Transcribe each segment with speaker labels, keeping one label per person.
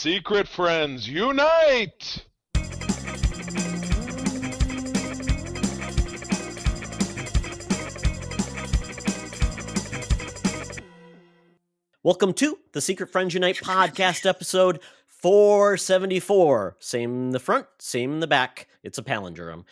Speaker 1: Secret friends, unite!
Speaker 2: Welcome to the Secret Friends Unite podcast episode 474. Same in the front, same in the back. It's a palindrome.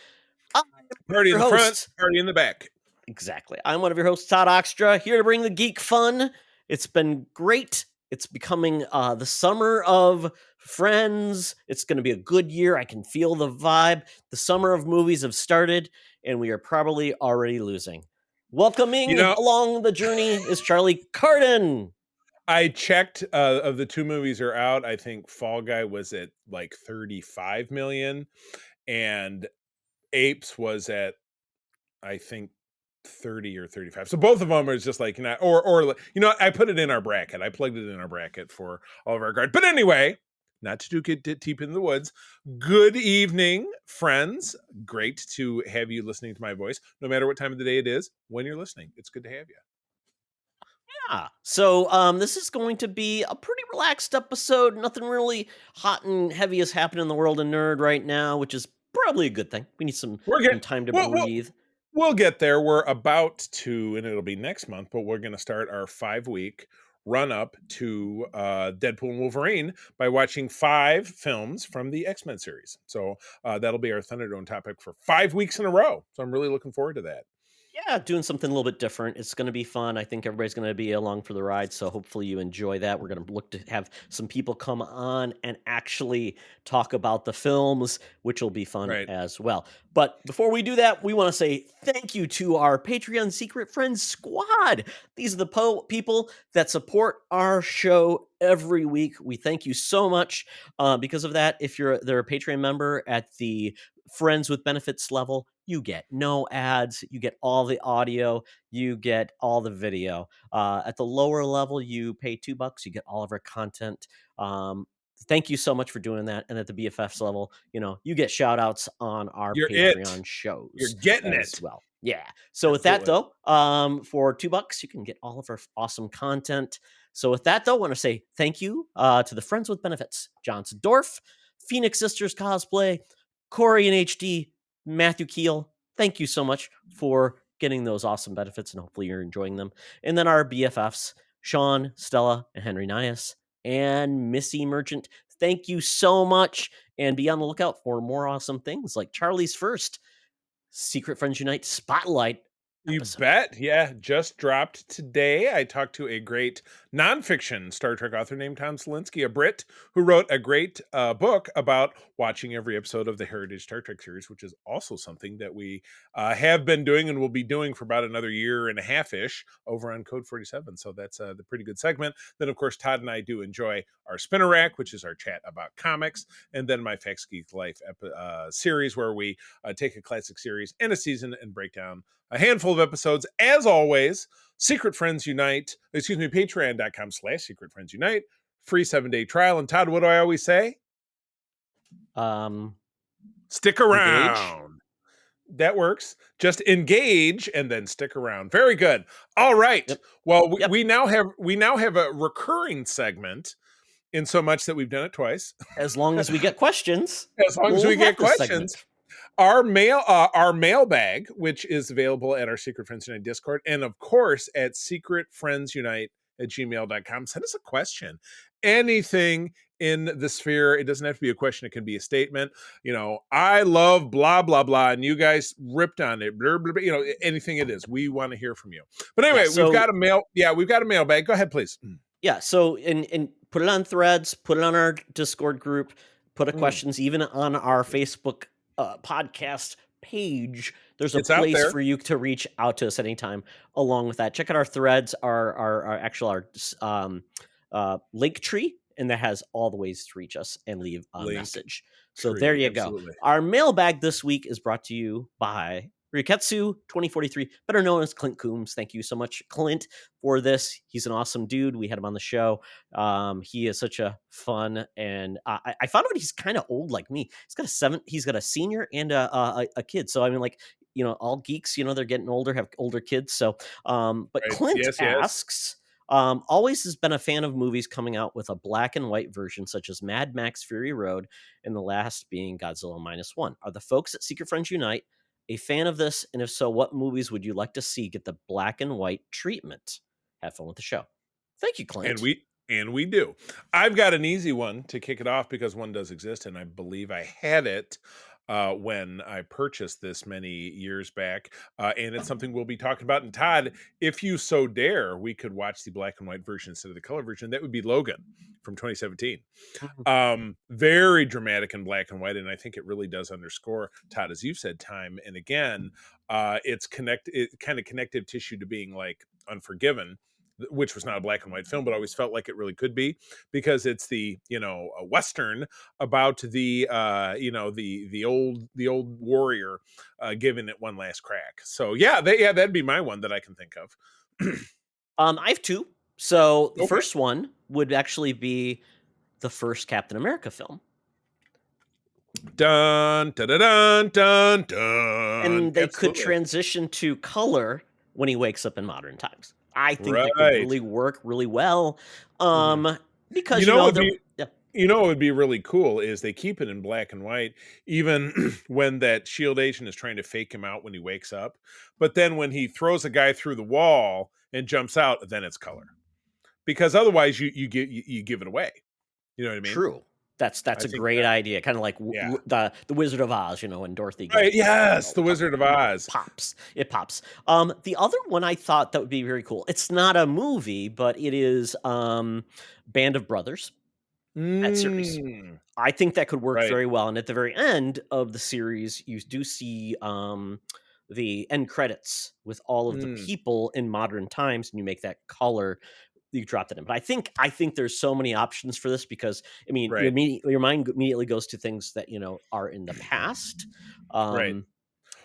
Speaker 3: Party in
Speaker 2: your
Speaker 3: the front,
Speaker 2: host.
Speaker 3: party in the back.
Speaker 2: Exactly. I'm one of your hosts, Todd-a-show, here to bring the geek fun. It's been great. It's becoming the summer of Friends. It's going to be a good year. I can feel the vibe. The summer of movies have started, and we are probably already losing. Welcoming along the journey is Charlie Carden.
Speaker 3: I checked of the two movies are out. I think Fall Guy was at like 35 million and Apes was at, I think, 30 or 35. So both of them are just like, I put it in our bracket. I plugged it in our bracket for all of our guard. But anyway, not to get deep in the woods. Good evening, friends. Great to have you listening to my voice, no matter what time of the day it is. When you're listening, it's good to have you.
Speaker 2: Yeah. So this is going to be a pretty relaxed episode. Nothing really hot and heavy is happening in the world of nerd right now, which is probably a good thing. We need some time to breathe.
Speaker 3: We'll get there. We're about to, and it'll be next month, but we're going to start our 5-week run up to Deadpool and Wolverine by watching 5 films from the X-Men series. So that'll be our Thunderdome topic for 5 weeks in a row. So I'm really looking forward to that.
Speaker 2: Yeah, doing something a little bit different. It's going to be fun. I think everybody's going to be along for the ride, so hopefully you enjoy that. We're going to look to have some people come on and actually talk about the films, which will be fun as well. But before we do that, we want to say thank you to our Patreon Secret Friends Squad. These are the people that support our show every week. We thank you so much because of that. If they're a Patreon member at the Friends with Benefits level, you get no ads, you get all the audio, you get all the video. At the lower level, you pay $2, you get all of our content. Thank you so much for doing that. And at the BFFs level, you get shout outs on our Patreon shows.
Speaker 3: You're getting
Speaker 2: as
Speaker 3: it.
Speaker 2: Well. Yeah. So with that though, for $2, you can get all of our awesome content. So with that though, I want to say thank you to the Friends with Benefits, Johnson Dorf, Phoenix Sisters Cosplay, Corey in HD, Matthew Keel. Thank you so much for getting those awesome benefits, and hopefully you're enjoying them. And then our BFFs, Sean, Stella, and Henry Nias, and Missy Merchant. Thank you so much, and be on the lookout for more awesome things like Charlie's first Secret Friends Unite Spotlight episode.
Speaker 3: You bet. Yeah, just dropped today. I talked to a great nonfiction Star Trek author named Tom Salinsky, a Brit, who wrote a great book about watching every episode of the Heritage Star Trek series, which is also something that we have been doing and will be doing for about another year and a half-ish over on Code 47. So that's the pretty good segment. Then, of course, Todd and I do enjoy our Spinner Rack, which is our chat about comics, and then my Facts Geek Life series, where we take a classic series and a season and break down a handful of episodes. As always, Secret Friends Unite, patreon.com/Secret Friends Unite, free 7-day trial. And Todd, what do I always say? Stick around.
Speaker 2: Engage.
Speaker 3: That works. Just engage and then stick around. Very good. All right. Yep. Well, we now have a recurring segment, in so much that we've done it twice.
Speaker 2: As long as we get questions.
Speaker 3: As long as we get questions. Our mailbag, which is available at our Secret Friends Unite Discord, and of course at secretfriendsunite@gmail.com. Send us a question. Anything in the sphere. It doesn't have to be a question. It can be a statement. I love blah, blah, blah. And you guys ripped on it. Blah, blah, blah, anything it is. We want to hear from you. But anyway, we've got a mailbag. Go ahead, please.
Speaker 2: Yeah. So and put it on Threads, put it on our Discord group, put questions even on our Facebook podcast page. There's a place for you to reach out to us anytime. Along with that, check out our Threads, our LinkTree, and that has all the ways to reach us and leave a message. So there you go. Our mailbag this week is brought to you by Ryuketsu 2043, better known as Clint Coombs. Thank you so much, Clint, for this. He's an awesome dude. We had him on the show. He is such a fun, and I found out he's kind of old like me. He's got a senior and a kid. So I mean, all geeks, they're getting older, have older kids. So, but Clint asks, Always has been a fan of movies coming out with a black and white version, such as Mad Max Fury Road, and the last being Godzilla Minus One. Are the folks at Secret Friends Unite a fan of this? And if so, what movies would you like to see get the black and white treatment? Have fun with the show. Thank you, Clint.
Speaker 3: And we do. I've got an easy one to kick it off because one does exist, and I believe I had it when I purchased this many years back. And it's something we'll be talking about. And Todd, if you so dare, we could watch the black and white version instead of the color version. That would be Logan from 2017. Very dramatic in black and white, and I think it really does underscore, Todd, as you've said time and again, it's kind of connective tissue to being like Unforgiven, which was not a black and white film, but always felt like it really could be, because it's the, a Western about the old warrior giving it one last crack. So that'd be my one that I can think of.
Speaker 2: I have two. So the first one would actually be the first Captain America film.
Speaker 3: Dun dun dun dun dun dun.
Speaker 2: And they could transition to color when he wakes up in modern times. I think that could really work really well. Because
Speaker 3: what would be really cool is they keep it in black and white, even when that shield agent is trying to fake him out when he wakes up. But then when he throws a guy through the wall and jumps out, then it's color. Because otherwise you give it away. You know what I mean?
Speaker 2: True. That's a great idea. Kind of like the Wizard of Oz, and Dorothy.
Speaker 3: Right, yes, the Wizard of Oz.
Speaker 2: It pops. The other one I thought that would be very cool. It's not a movie, but it is Band of Brothers. That series. I think that could work very well. And at the very end of the series, you do see the end credits with all of the people in modern times, and you make that color. You dropped it in, but I think there's so many options for this because your mind immediately goes to things that are in the past.
Speaker 3: Well,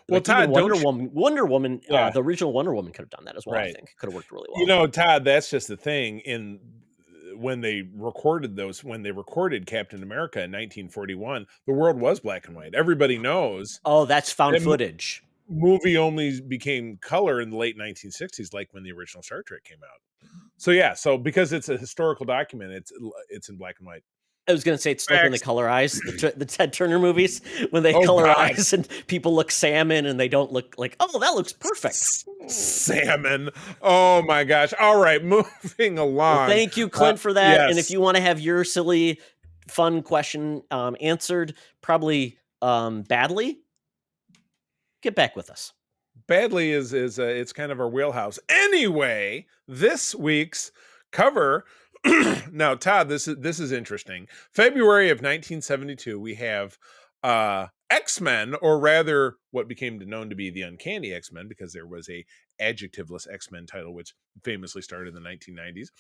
Speaker 2: like
Speaker 3: Todd,
Speaker 2: Wonder Woman, the original Wonder Woman could have done that as well. I think could have worked really well.
Speaker 3: Todd, that's just the thing. When they recorded Captain America in 1941, the world was black and white. Everybody knows.
Speaker 2: Oh, that's found footage.
Speaker 3: Movie only became color in the late 1960s, like when the original Star Trek came out. So because it's a historical document, it's in black and white.
Speaker 2: I was going to say it's like when they colorize the Ted Turner movies, when they colorize and people look salmon and they don't look like, oh, that looks perfect.
Speaker 3: Salmon. Oh my gosh. All right, moving along.
Speaker 2: Well, thank you, Clint, for that. Yes. And if you want to have your silly, fun question answered, probably badly, get back with us.
Speaker 3: Badly is it's kind of our wheelhouse. Anyway, this week's cover. Now, Todd, this is interesting. February of 1972, we have X-Men, or rather, what became known to be the Uncanny X-Men, because there was a adjectiveless X-Men title, which famously started in the 1990s.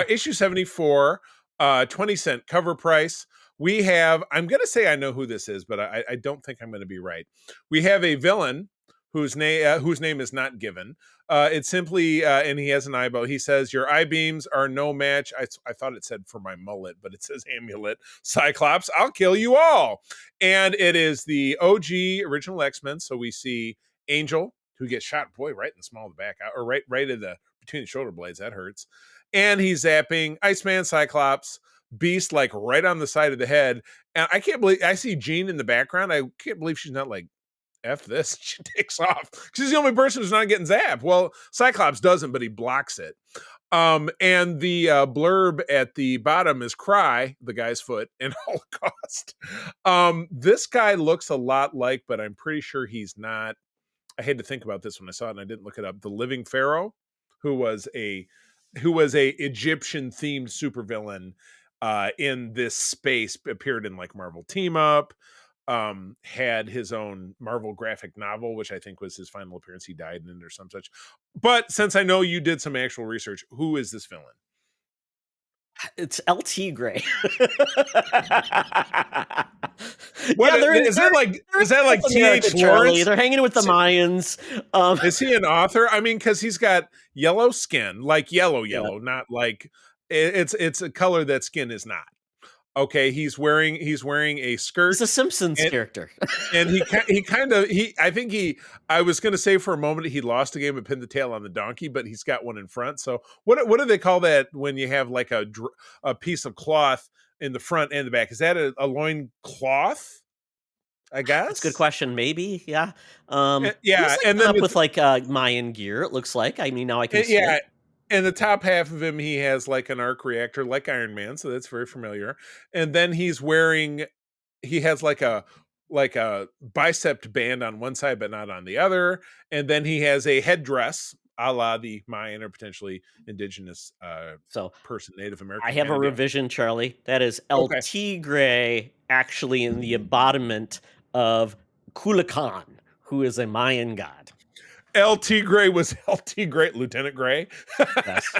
Speaker 3: Issue 74, 20-cent cover price. We have, I'm going to say I know who this is, but I don't think I'm going to be right. We have a villain whose name is not given. It's simply, and he has an eyeball. He says, "Your eye beams are no match." I thought it said for my mullet, but it says amulet. Cyclops, I'll kill you all. And it is the OG original X-Men. So we see Angel, who gets shot, right in the small of the back, or right in between the shoulder blades. That hurts. And he's zapping Iceman, Cyclops, Beast, like right on the side of the head. And I can't believe I see Jean in the background. I can't believe she's not like, F this. She takes off. She's the only person who's not getting zapped. Well, Cyclops doesn't, but he blocks it. And the blurb at the bottom is "Cry, the guy's foot in Holocaust." This guy looks a lot like, but I'm pretty sure he's not. I had to think about this when I saw it, and I didn't look it up. The Living Pharaoh, who was a Egyptian themed supervillain in this space, appeared in like Marvel Team Up. Had his own Marvel graphic novel, which I think was his final appearance. He died in it or some such. But since I know you did some actual research, who is this villain?
Speaker 2: It's LT Gray.
Speaker 3: Is that like T.H. Lawrence?
Speaker 2: They're hanging with the Mayans.
Speaker 3: Is he an author? I mean, because he's got yellow skin, like yellow, not like it's a color that skin is not. Okay, he's wearing a skirt.
Speaker 2: He's a Simpsons
Speaker 3: and,
Speaker 2: character.
Speaker 3: and I was going to say for a moment he lost a game and pinned the tail on the donkey, but he's got one in front. So what do they call that when you have like a piece of cloth in the front and the back? Is that a loin cloth? I guess
Speaker 2: That's a good question. Maybe, yeah.
Speaker 3: Yeah,
Speaker 2: he's like
Speaker 3: and
Speaker 2: done
Speaker 3: then
Speaker 2: up with like Mayan gear. It looks like. I mean, now I can see
Speaker 3: yeah,
Speaker 2: it.
Speaker 3: and the top half of him he has like an arc reactor, like Iron Man, so that's very familiar. And then he has like a bicep band on one side but not on the other, and then he has a headdress a la the Mayan or potentially indigenous
Speaker 2: So
Speaker 3: person, Native American
Speaker 2: I have
Speaker 3: kind
Speaker 2: a
Speaker 3: of deal.
Speaker 2: revision, Charlie. That is El
Speaker 3: Okay.
Speaker 2: Tigre, actually in the embodiment of Kulakan, who is a Mayan god.
Speaker 3: LT Gray was LT Gray, Lieutenant Gray.
Speaker 2: Yes.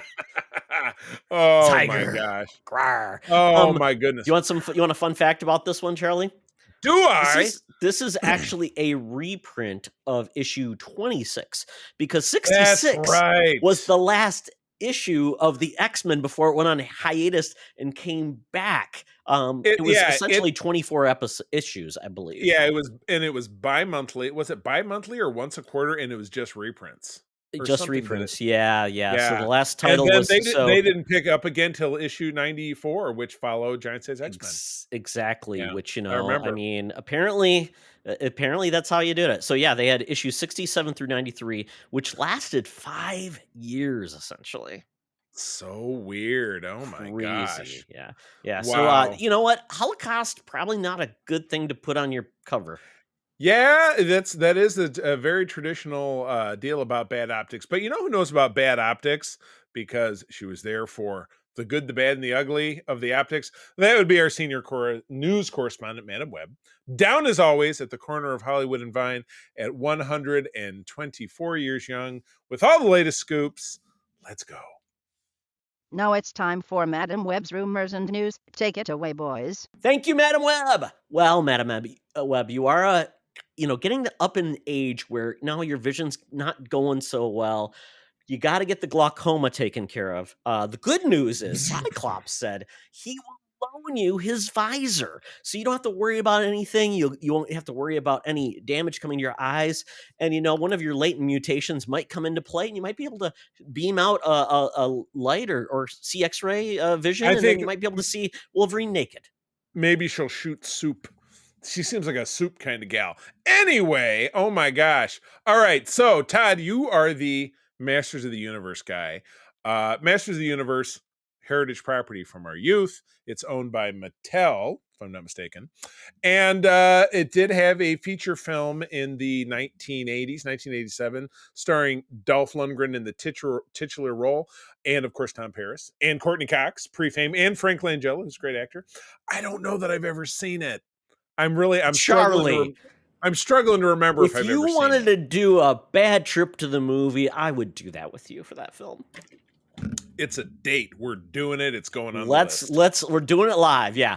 Speaker 3: Oh
Speaker 2: Tiger.
Speaker 3: my gosh.
Speaker 2: Grawr.
Speaker 3: Oh my goodness.
Speaker 2: You want a fun fact about this one, Charlie?
Speaker 3: Do I?
Speaker 2: This is actually a reprint of issue 26 because
Speaker 3: That's
Speaker 2: 66
Speaker 3: right.
Speaker 2: was the last issue of the X-Men before it went on hiatus and came back. It was essentially 24 issues, I believe.
Speaker 3: Yeah, it was bi-monthly. Was it bi-monthly or once a quarter? And it was just reprints.
Speaker 2: Just reprints, yeah. So the last
Speaker 3: And
Speaker 2: title
Speaker 3: then
Speaker 2: was
Speaker 3: they didn't pick up again till issue 94, which followed Giant Size X-Men.
Speaker 2: Exactly,
Speaker 3: Yeah,
Speaker 2: which
Speaker 3: I remember.
Speaker 2: I mean, apparently that's how you did it. So yeah, they had issues 67 through 93, which lasted 5 years essentially.
Speaker 3: So weird. Oh my gosh.
Speaker 2: Yeah.
Speaker 3: Wow.
Speaker 2: So you know what? Holocaust probably not a good thing to put on your cover.
Speaker 3: Yeah, that is a very traditional deal about bad optics. But you know who knows about bad optics? Because she was there for the good, the bad, and the ugly of the optics. That would be our senior news correspondent, Madam Webb. Down as always at the corner of Hollywood and Vine at 124 years young with all the latest scoops. Let's go.
Speaker 4: Now it's time for Madam Webb's rumors and news. Take it away, boys.
Speaker 2: Thank you, Madam Webb. Well, Madam Webb, you are getting up in age where now your vision's not going so well. You got to get the glaucoma taken care of. The good news is Cyclops said he will loan you his visor, so you don't have to worry about anything. You won't have to worry about any damage coming to your eyes. And one of your latent mutations might come into play, and you might be able to beam out a light or see X-ray vision, and then you might be able to see Wolverine naked.
Speaker 3: Maybe she'll shoot soup. She seems like a soup kind of gal. Anyway, oh my gosh. All right. So, Todd, you are the Masters of the Universe guy. Masters of the Universe, heritage property from our youth. It's owned by Mattel, if I'm not mistaken. And it did have a feature film in the 1980s, 1987, starring Dolph Lundgren in the titular role. And, of course, Tom Paris. And Courtney Cox, pre-fame. And Frank Langella, who's a great actor. I don't know that I've ever seen it. I'm
Speaker 2: Charlie,
Speaker 3: struggling to remember if I've ever seen it.
Speaker 2: If you wanted to do a bad trip to the movie, I would do that with you for that film.
Speaker 3: It's a date. We're doing it. It's going on.
Speaker 2: We're doing it live. Yeah.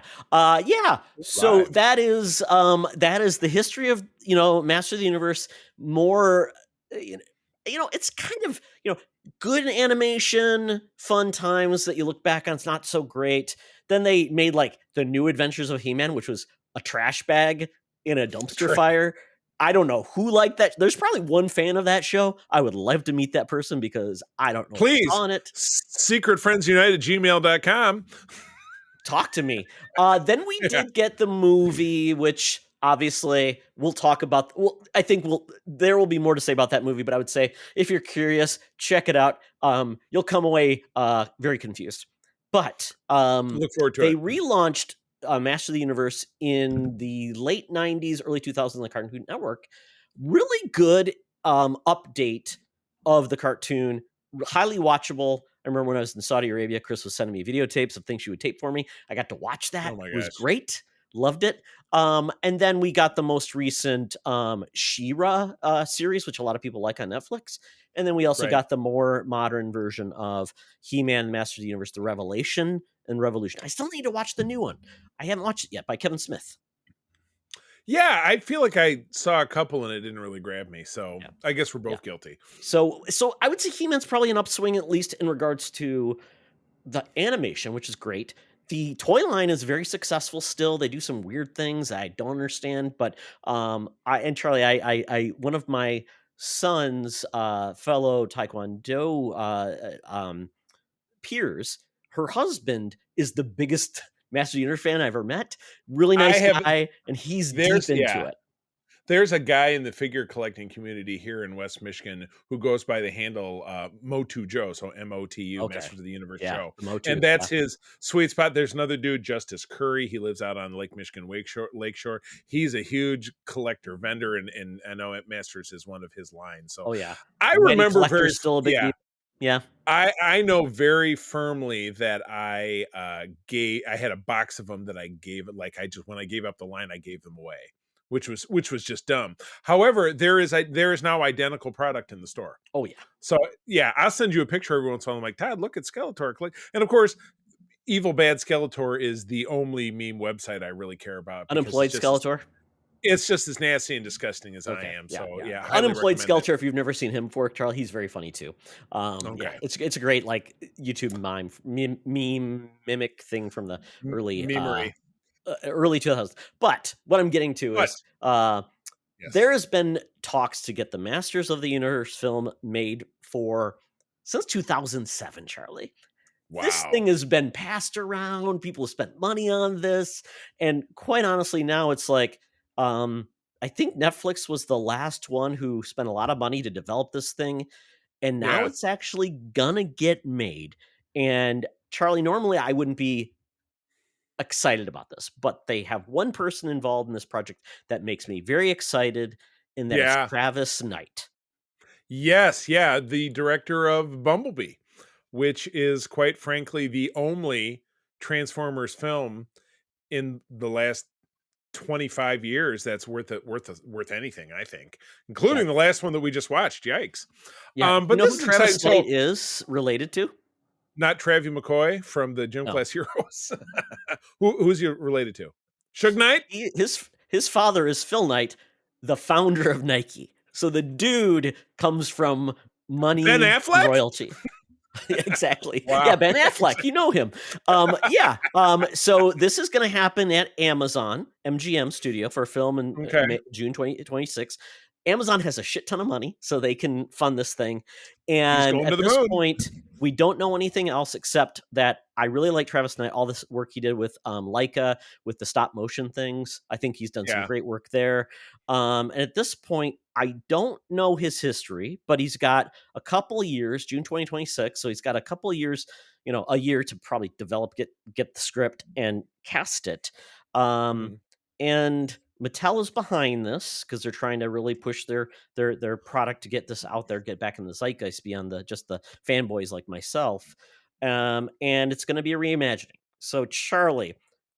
Speaker 2: So live. That is the history of, Master of the Universe. More, it's kind of, good animation, fun times that you look back on. It's not so great. Then they made like the New Adventures of He-Man, which was a trash bag in a dumpster fire. I don't know who liked that. There's probably one fan of that show. I would love to meet that person because I don't know.
Speaker 3: Please,
Speaker 2: on it.
Speaker 3: secretfriendsunite@gmail.com.
Speaker 2: Talk to me. Then we did get the movie, which obviously we'll talk about. Well, I think there will be more to say about that movie, but I would say if you're curious, check it out. You'll come away very confused. But
Speaker 3: look forward to
Speaker 2: it. They relaunched Master of the Universe in the late 90s, early 2000s on the Cartoon Network. Really good update of the cartoon. Highly watchable. I remember when I was in Saudi Arabia, Chris was sending me videotapes of things she would tape for me. I got to watch that. It was great. Loved it. And then we got the most recent She-Ra series, which a lot of people like on Netflix. And then we also got the more modern version of He-Man, Master of the Universe, The Revelation and Revolution. I still need to watch the new one. I haven't watched it yet, by Kevin Smith.
Speaker 3: Yeah, I feel like I saw a couple and it didn't really grab me. So I guess we're both guilty.
Speaker 2: So I would say He-Man's probably an upswing, at least in regards to the animation, which is great. The toy line is very successful still. They do some weird things I don't understand, but I and Charlie, one of my son's fellow Taekwondo peers, her husband is the biggest Master Universe fan I ever met. Really
Speaker 3: I
Speaker 2: nice
Speaker 3: have
Speaker 2: guy, and he's deep
Speaker 3: there's
Speaker 2: into it.
Speaker 3: There's a guy in the figure collecting community here in West Michigan who goes by the handle Motu Joe, so MOTU,
Speaker 2: Okay.
Speaker 3: Masters of the Universe
Speaker 2: Yeah,
Speaker 3: Joe.
Speaker 2: the Motu,
Speaker 3: And that's his sweet spot. There's another dude, Justice Curry. He lives out on Lake Michigan Lakeshore. He's a huge collector vendor, and I know Masters is one of his lines. So
Speaker 2: Oh yeah.
Speaker 3: I
Speaker 2: Mighty
Speaker 3: remember
Speaker 2: Collector's still a big deal. Yeah.
Speaker 3: I know very firmly that I had a box of them that I gave, like when I gave up the line, I gave them away, which was just dumb. However, there is now identical product in the store.
Speaker 2: Oh yeah.
Speaker 3: So yeah, I'll send you a picture every once in a while. I'm like, Todd, look at Skeletor. And of course, Evil Bad Skeletor is the only meme website I really care about.
Speaker 2: Unemployed Skeletor.
Speaker 3: It's just as nasty and disgusting as I
Speaker 2: Okay,
Speaker 3: am.
Speaker 2: yeah,
Speaker 3: So
Speaker 2: yeah.
Speaker 3: yeah, highly
Speaker 2: Unemployed
Speaker 3: recommend it.
Speaker 2: Skeletor. If you've never seen him before, Charlie, he's very funny too. Yeah,
Speaker 3: Okay.
Speaker 2: it's a great like YouTube meme mimic thing from the early
Speaker 3: Memery.
Speaker 2: early 2000s. But what I'm getting to is
Speaker 3: Yes.
Speaker 2: there has been talks to get the Masters of the Universe film made since 2007, Charlie.
Speaker 3: Wow.
Speaker 2: This thing has been passed around. People have spent money on this. And quite honestly, now it's like, I think Netflix was the last one who spent a lot of money to develop this thing. And now
Speaker 3: Yeah.
Speaker 2: it's actually gonna get made. And Charlie, normally I wouldn't be excited about this, but they have one person involved in this project that makes me very excited, and that is Travis Knight.
Speaker 3: Yes, yeah, the director of Bumblebee, which is quite frankly the only Transformers film in the last 25 years that's worth anything, I think, including the last one that we just watched. Yikes.
Speaker 2: Yeah,
Speaker 3: But
Speaker 2: you know
Speaker 3: this
Speaker 2: who
Speaker 3: is
Speaker 2: Travis
Speaker 3: exciting.
Speaker 2: Knight is related to?
Speaker 3: Not Travie McCoy from the Gym Class Heroes. Who's he related to? Suge Knight?
Speaker 2: His father is Phil Knight, the founder of Nike. So the dude comes from money,
Speaker 3: Ben Affleck?
Speaker 2: royalty. Exactly.
Speaker 3: Wow.
Speaker 2: Yeah, Ben Affleck. You know him. So this is going to happen at Amazon MGM Studio for a film in June 2026. Amazon has a shit ton of money, so they can fund this thing. And at this point, we don't know anything else except that I really like Travis Knight, all this work he did with Leica, with the stop motion things. I think he's done some great work there. And at this point, I don't know his history, but he's got a couple of years, June 2026. So he's got a couple of years, a year to probably develop, get the script and cast it. And Mattel is behind this because they're trying to really push their product to get this out there, get back in the zeitgeist beyond just the fanboys like myself. And it's going to be a reimagining. So Charlie,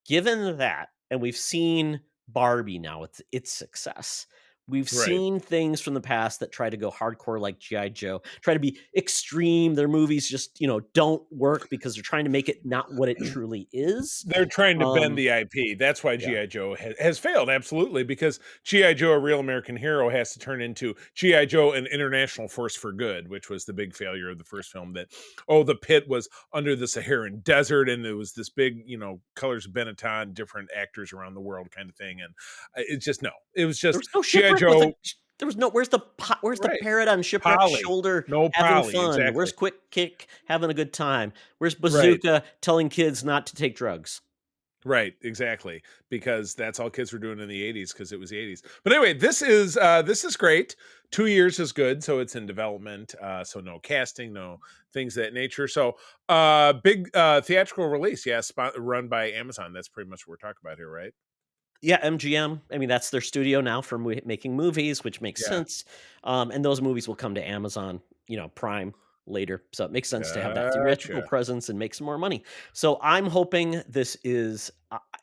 Speaker 2: given that, and we've seen Barbie now with its success, we've seen things from the past that try to go hardcore like G.I. Joe, try to be extreme. Their movies just, don't work because they're trying to make it not what it truly is.
Speaker 3: They're trying to bend the IP. That's why G.I. Joe has failed, absolutely, because G.I. Joe, a real American hero, has to turn into G.I. Joe, an international force for good, which was the big failure of the first film. That, the pit was under the Saharan desert, and it was this big, colors of Benetton, different actors around the world kind of thing. And it's just, it was just G.I. Joe.
Speaker 2: There was no. Where's the parrot on Shipwreck's shoulder?
Speaker 3: No
Speaker 2: having fun.
Speaker 3: Exactly.
Speaker 2: Where's Quick Kick having a good time? Where's Bazooka telling kids not to take drugs?
Speaker 3: Right, exactly, because that's all kids were doing in the 80s because it was the 80s. But anyway, this is great. 2 years is good, so it's in development. So no casting, no things of that nature. So big theatrical release, run by Amazon. That's pretty much what we're talking about here, right?
Speaker 2: Yeah, MGM. I mean, that's their studio now for making movies, which makes sense. And those movies will come to Amazon, Prime later. So it makes sense to have that theatrical presence and make some more money. So I'm hoping this is,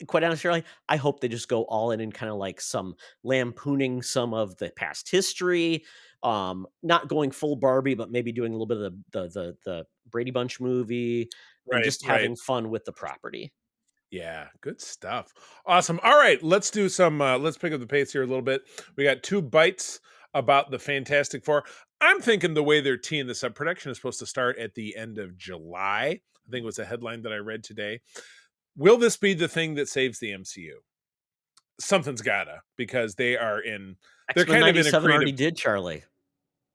Speaker 2: quite honestly, I hope they just go all in and kind of like some lampooning some of the past history. Not going full Barbie, but maybe doing a little bit of the Brady Bunch movie and just having fun with the property.
Speaker 3: Yeah, good stuff. Awesome. All right, let's do some let's pick up the pace here a little bit. We got 2 bites about the Fantastic Four. I'm thinking the way they're teeing this up, production is supposed to start at the end of July. I think it was a headline that I read today. will this be the thing that saves the MCU? Something's gotta, because they are in. They're
Speaker 2: X-Men
Speaker 3: kind of in a
Speaker 2: 97 already
Speaker 3: creative.
Speaker 2: did, Charlie.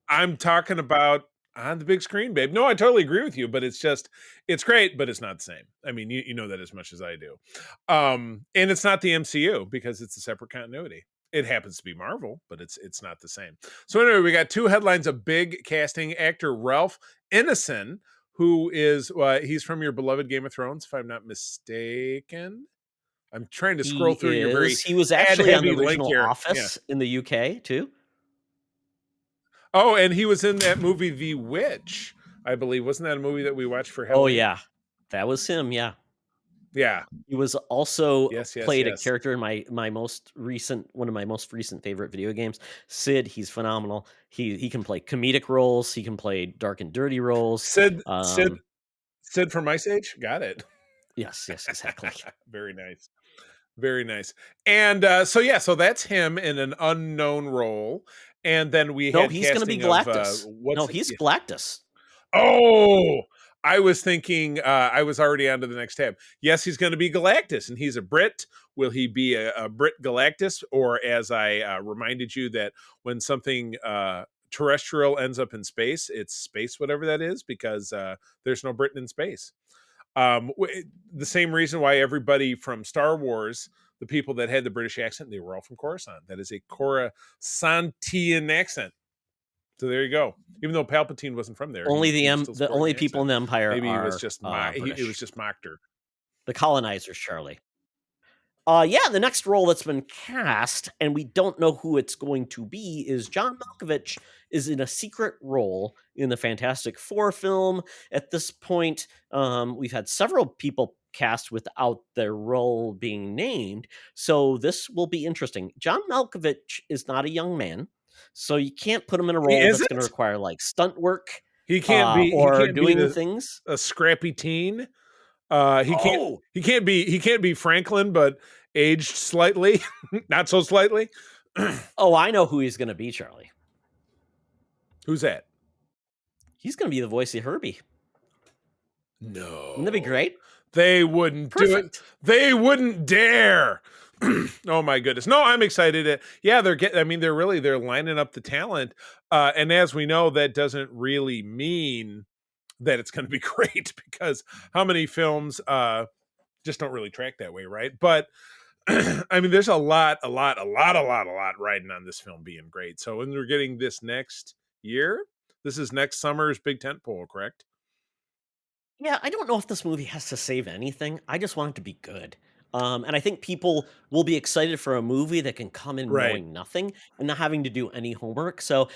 Speaker 3: I'm talking about on the big screen, babe. No, I totally agree with you, but it's great, but it's not the same. I mean, you know that as much as I do. And it's not the MCU because it's a separate continuity. It happens to be Marvel, but it's not the same. So anyway, we got two headlines of big casting. Actor Ralph Ineson, who is he's from your beloved Game of Thrones, if I'm not mistaken. I'm trying to scroll
Speaker 2: He
Speaker 3: through your very
Speaker 2: is. He was
Speaker 3: ad
Speaker 2: actually on the
Speaker 3: heavy link
Speaker 2: original
Speaker 3: here. Yeah.
Speaker 2: Office in the UK too.
Speaker 3: Oh, and he was in that movie The Witch, I believe. Wasn't that a movie that we watched for Halloween?
Speaker 2: Oh yeah, that was him. Yeah.
Speaker 3: Yeah.
Speaker 2: He was also
Speaker 3: Yes.
Speaker 2: played a character in one of my most recent favorite video games, Sid. He's phenomenal. He can play comedic roles. He can play dark and dirty roles.
Speaker 3: Sid from Ice Age. Got it.
Speaker 2: Yes, exactly.
Speaker 3: Very nice. Very nice. And so that's him in an unknown role. And then we
Speaker 2: No,
Speaker 3: had
Speaker 2: he's going to be
Speaker 3: casting of,
Speaker 2: Galactus. He's Galactus.
Speaker 3: Oh, I was thinking I was already onto the next tab. Yes, he's going to be Galactus, and he's a Brit. Will he be a Brit Galactus? Or as I reminded you that when something terrestrial ends up in space, it's space, whatever that is, because there's no Britain in space. The same reason why everybody from Star Wars, the people that had the British accent, they were all from Coruscant. That is a Coruscantian accent. So there you go. Even though Palpatine wasn't from there,
Speaker 2: Only
Speaker 3: he was still
Speaker 2: the
Speaker 3: sporting
Speaker 2: only
Speaker 3: the
Speaker 2: people in
Speaker 3: accent.
Speaker 2: the Empire
Speaker 3: Maybe
Speaker 2: are
Speaker 3: it was just
Speaker 2: British.
Speaker 3: it was just Mockter.
Speaker 2: The colonizers, Charlie. The next role that's been cast, and we don't know who it's going to be, is John Malkovich is in a secret role in the Fantastic Four film. At this point, we've had several people cast without their role being named, so this will be interesting. John Malkovich is not a young man, so you can't put him in a role that's going to require like stunt work.
Speaker 3: He can't be
Speaker 2: doing things.
Speaker 3: A scrappy teen. He can't be Franklin, but aged slightly, not so slightly.
Speaker 2: I know who he's going to be, Charlie.
Speaker 3: Who's that?
Speaker 2: He's going to be the voice of Herbie.
Speaker 3: No.
Speaker 2: Wouldn't that be great?
Speaker 3: They wouldn't do it. They wouldn't dare. Oh my goodness. No, I'm excited. They're lining up the talent. And as we know, that doesn't really mean that it's going to be great, because how many films just don't really track that way, right? But I mean, there's a lot riding on this film being great. So when we're getting this next year, this is next summer's big tentpole, correct?
Speaker 2: Yeah, I don't know if this movie has to save anything. I just want it to be good. And I think people will be excited for a movie that can come in knowing nothing and not having to do any homework. So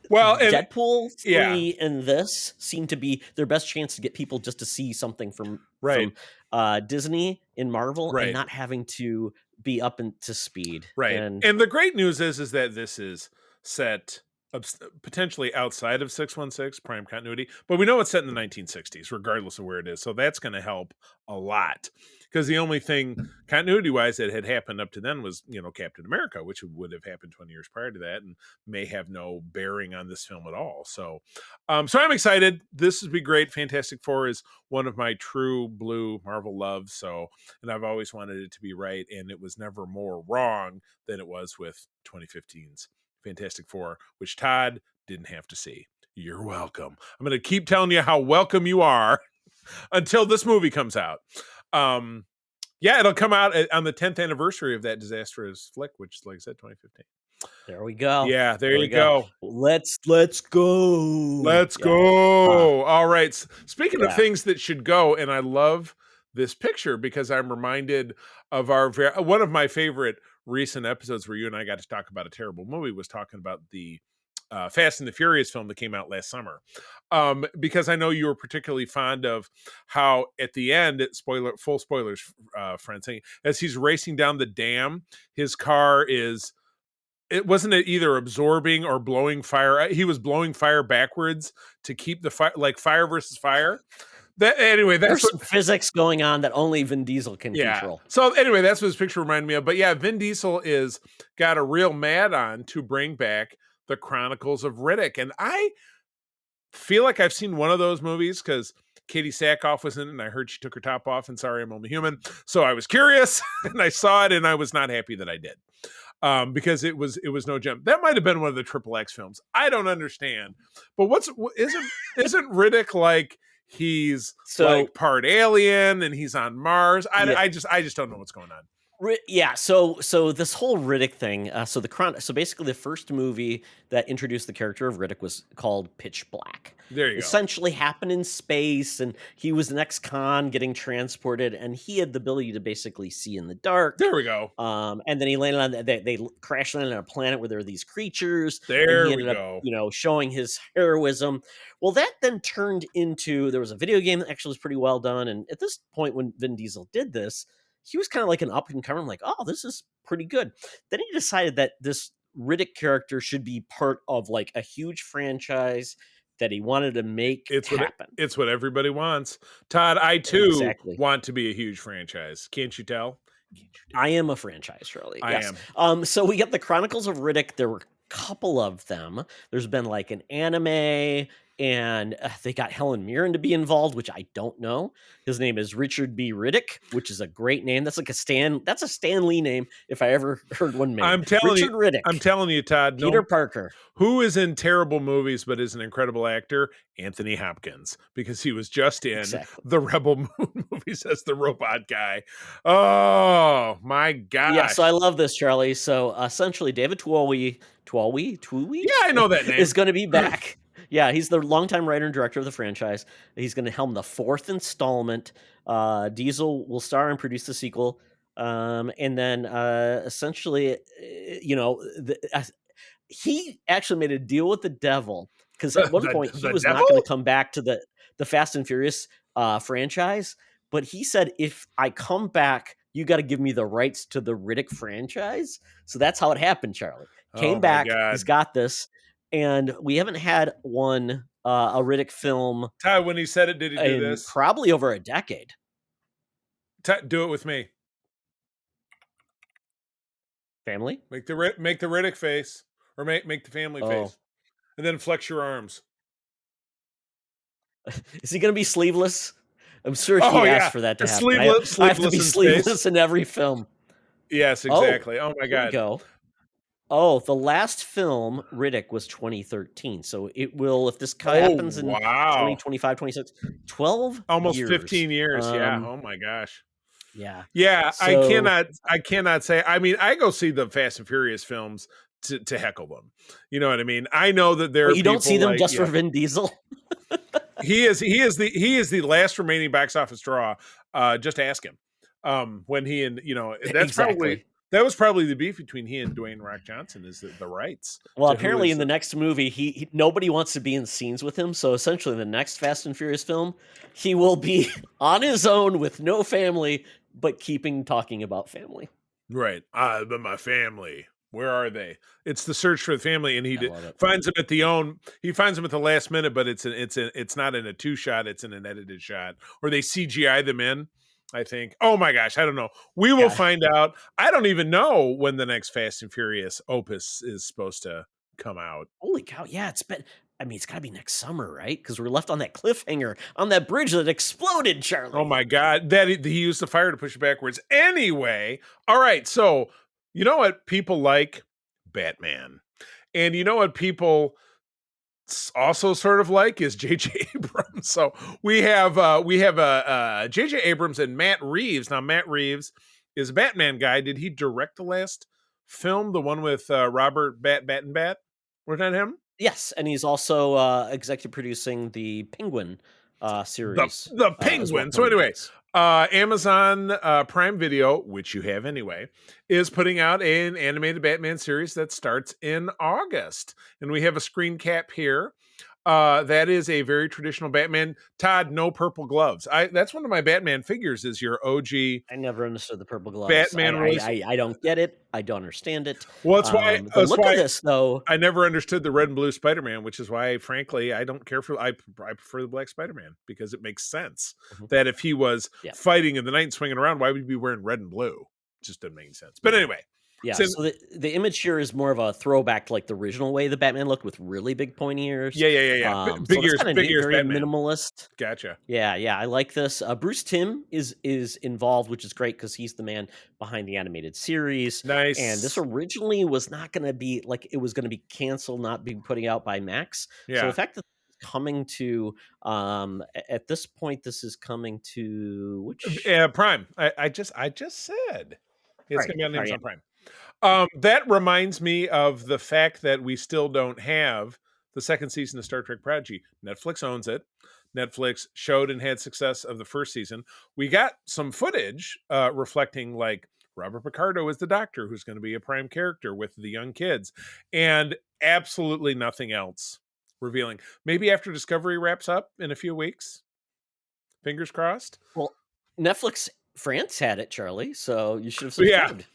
Speaker 2: Deadpool 3 and this seem to be their best chance to get people just to see something from Disney in Marvel and not having to be up to speed.
Speaker 3: Right. And the great news is that this is set potentially outside of 616 prime continuity, but we know it's set in the 1960s regardless of where it is, so that's going to help a lot, because the only thing continuity wise that had happened up to then was Captain America, which would have happened 20 years prior to that and may have no bearing on this film at all. So I'm excited. This would be great. Fantastic Four is one of my true blue Marvel loves, and I've always wanted it to be right, and it was never more wrong than it was with 2015's Fantastic Four, which Todd didn't have to see. You're welcome. I'm going to keep telling you how welcome you are until this movie comes out. It'll come out on the 10th anniversary of that disastrous flick, which, like I said, 2015.
Speaker 2: There we go.
Speaker 3: Yeah, there you go.
Speaker 2: Let's go.
Speaker 3: Let's go. All right. Speaking of things that should go, and I love this picture because I'm reminded of one of my favorite recent episodes where you and I got to talk about a terrible movie was talking about the Fast and the Furious film that came out last summer. Because I know you were particularly fond of how at the end, full spoilers, friends, as he's racing down the dam, his car it wasn't either absorbing or blowing fire. He was blowing fire backwards to keep the fire, like fire versus fire.
Speaker 2: There's some physics going on that only Vin Diesel can control.
Speaker 3: So anyway, that's what this picture reminded me of. But yeah, Vin Diesel got a real mad on to bring back the Chronicles of Riddick. And I feel like I've seen one of those movies because Katie Sackhoff was in it, and I heard she took her top off and Sorry, I'm Only Human. So I was curious, and I saw it, and I was not happy that I did. Because it was no gem. That might have been one of the Triple X films. I don't understand. But isn't Riddick like he's like part alien and he's on Mars? I just don't know what's going on.
Speaker 2: Yeah, so this whole Riddick thing, so basically the first movie that introduced the character of Riddick was called Pitch Black.
Speaker 3: There you go.
Speaker 2: Essentially happened in space, and he was an ex-con getting transported, and he had the ability to basically see in the dark.
Speaker 3: There we go.
Speaker 2: And then he landed on they crash landed on a planet where there were these creatures.
Speaker 3: There
Speaker 2: and he
Speaker 3: we
Speaker 2: ended
Speaker 3: go.
Speaker 2: up, showing his heroism. Well, that then turned into there was a video game that actually was pretty well done, and at this point when Vin Diesel did this, he was kind of like an up and comer, like, oh, this is pretty good. Then he decided that this Riddick character should be part of like a huge franchise that he wanted to make happen.
Speaker 3: It's what everybody wants. Todd, I too want to be a huge franchise. Can't you tell?
Speaker 2: I am a franchise, Charlie.
Speaker 3: I
Speaker 2: am. So we got the Chronicles of Riddick. There were a couple of them. There's been like an anime, and they got Helen Mirren to be involved, which I don't know. His name is Richard B. Riddick, which is a great name. That's like that's a Stan Lee name if I ever heard one made.
Speaker 3: Riddick. I'm telling you, Todd.
Speaker 2: Peter Parker.
Speaker 3: Who is in terrible movies but is an incredible actor? Anthony Hopkins, because he was just in the Rebel Moon movies as the robot guy. Oh my gosh.
Speaker 2: Yeah, so I love this, Charlie. So essentially David Twalwee.
Speaker 3: Yeah, I know that name.
Speaker 2: Is going to be back. Yeah, he's the longtime writer and director of the franchise. He's going to helm the 4th installment. Diesel will star and produce the sequel. And then essentially, he actually made a deal with the devil because at one point he was not going to come back to the Fast and Furious franchise. But he said, if I come back, you got to give me the rights to the Riddick franchise. So that's how it happened, Charlie. Came back. He's got this. And we haven't had a Riddick film.
Speaker 3: Todd, when he said it, did he do this?
Speaker 2: Probably over a decade.
Speaker 3: Do it with me.
Speaker 2: Family?
Speaker 3: Make the Riddick face, or make the family face, and then flex your arms.
Speaker 2: Is he going to be sleeveless? I'm sure he asked for that to happen. I have to be sleeveless in every film.
Speaker 3: Yes, exactly. Oh my God.
Speaker 2: Here we go. Oh, the last film, Riddick, was 2013. So it will, if this happens in 2025, 26, 12
Speaker 3: almost
Speaker 2: years.
Speaker 3: 15 years. Yeah. Oh my gosh.
Speaker 2: Yeah.
Speaker 3: Yeah. So, I cannot say, I mean, I go see the Fast and Furious films to heckle them. You know what I mean? I know that there are
Speaker 2: you don't see them just for Vin Diesel.
Speaker 3: He is the last remaining box office draw. Just ask him. When he and that's that was probably the beef between he and Dwayne Rock Johnson is the rights.
Speaker 2: Well, apparently in the next movie, he nobody wants to be in scenes with him. So essentially, the next Fast and Furious film, he will be on his own with no family, but talking about family.
Speaker 3: Right. But my family. Where are they? It's the search for the family, and he finds them He finds them at the last minute, but it's not in a 2-shot. It's in an edited shot, or they CGI them in. I think. Oh my gosh, I don't know. We will find out. I don't even know when the next Fast and Furious opus is supposed to come out.
Speaker 2: Holy cow! Yeah, it's got to be next summer, right? Because we're left on that cliffhanger on that bridge that exploded, Charlie.
Speaker 3: Oh my God, that he used the fire to push it backwards. Anyway, all right. So you know what people like? Batman, and you know what people also sort of like is J.J. Abrams. So we have J.J. Abrams and Matt Reeves. Now Matt Reeves is a Batman guy. Did he direct the last film, the one with Robert Bat? Was that him?
Speaker 2: Yes, and he's also executive producing the Penguin series.
Speaker 3: The Penguin. So anyway, Amazon Prime Video, which you have anyway, is putting out an animated Batman series that starts in August. And we have a screen cap here. That is a very traditional Batman. Todd, no purple gloves. That's one of my Batman figures is your OG.
Speaker 2: I never understood the purple gloves.
Speaker 3: Batman
Speaker 2: I don't get it. I don't understand it.
Speaker 3: Well, that's why.
Speaker 2: Look at this, though.
Speaker 3: I never understood the red and blue Spider-Man, which is why, frankly, I don't care for. I prefer the black Spider-Man because it makes sense that if he was fighting in the night and swinging around, why would he be wearing red and blue? It just doesn't make sense. But anyway,
Speaker 2: Yeah,
Speaker 3: Sim-
Speaker 2: so the image here is more of a throwback to like the original way the Batman looked with really big pointy ears.
Speaker 3: yeah.
Speaker 2: So that's kind of
Speaker 3: Big
Speaker 2: neat,
Speaker 3: ears
Speaker 2: very
Speaker 3: Batman.
Speaker 2: minimalist.
Speaker 3: Gotcha.
Speaker 2: Yeah, I like this. Bruce Timm is involved, which is great because he's the man behind the animated series. And this
Speaker 3: Nice.
Speaker 2: originally was not going to be like it was going to be canceled, not being putting out by Max. So the
Speaker 3: Yeah.
Speaker 2: fact that it's coming to at this point, this is coming to which
Speaker 3: Prime. I just said it's
Speaker 2: right,
Speaker 3: gonna be on
Speaker 2: sorry,
Speaker 3: Amazon Prime. That reminds me of the fact that we still don't have the second season of Star Trek Prodigy. Netflix owns it. Netflix showed and had success of the first season. We got some footage reflecting like Robert Picardo is the doctor who's going to be a prime character with the young kids, and absolutely nothing else revealing. Maybe after Discovery wraps up in a few weeks. Fingers crossed.
Speaker 2: well, Netflix France had it, Charlie. So you should have
Speaker 3: Yeah.
Speaker 2: subscribed.